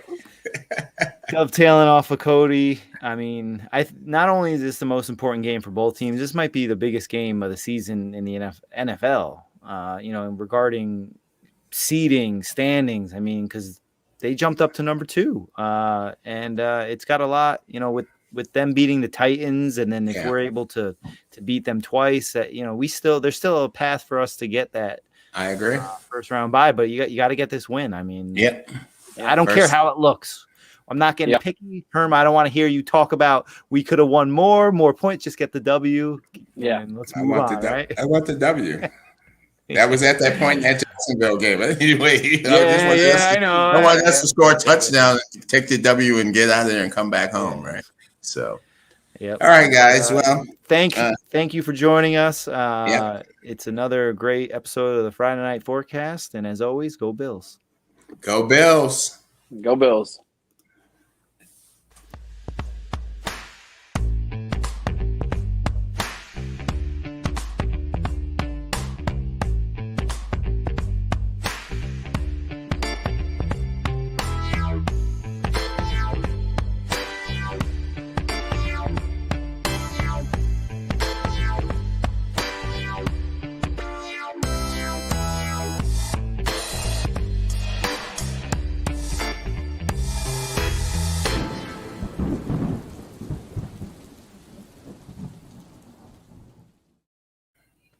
Dovetailing off of Cody, I mean, not only is this the most important game for both teams, this might be the biggest game of the season in the NFL. Regarding seeding, standings. I mean, because they jumped up to number 2, and it's got a lot. With them beating the Titans, and then if we're able to beat them twice, that there's still a path for us to get that. I agree. First round bye, but you got to get this win. I mean, I don't First. care how it looks. I'm not getting picky, Herm. I don't want to hear you talk about we could have won more points. Just get the W. Yeah, and let's move on. Right? I want the W. That was at that point in that Jacksonville game. Anyway, I know. No one has to score a touchdown, take the W, and get out of there and come back home, right? So, all right, guys. Well, thank you for joining us. It's another great episode of the Friday Night Forecast, and as always, go Bills. Go Bills. Go Bills.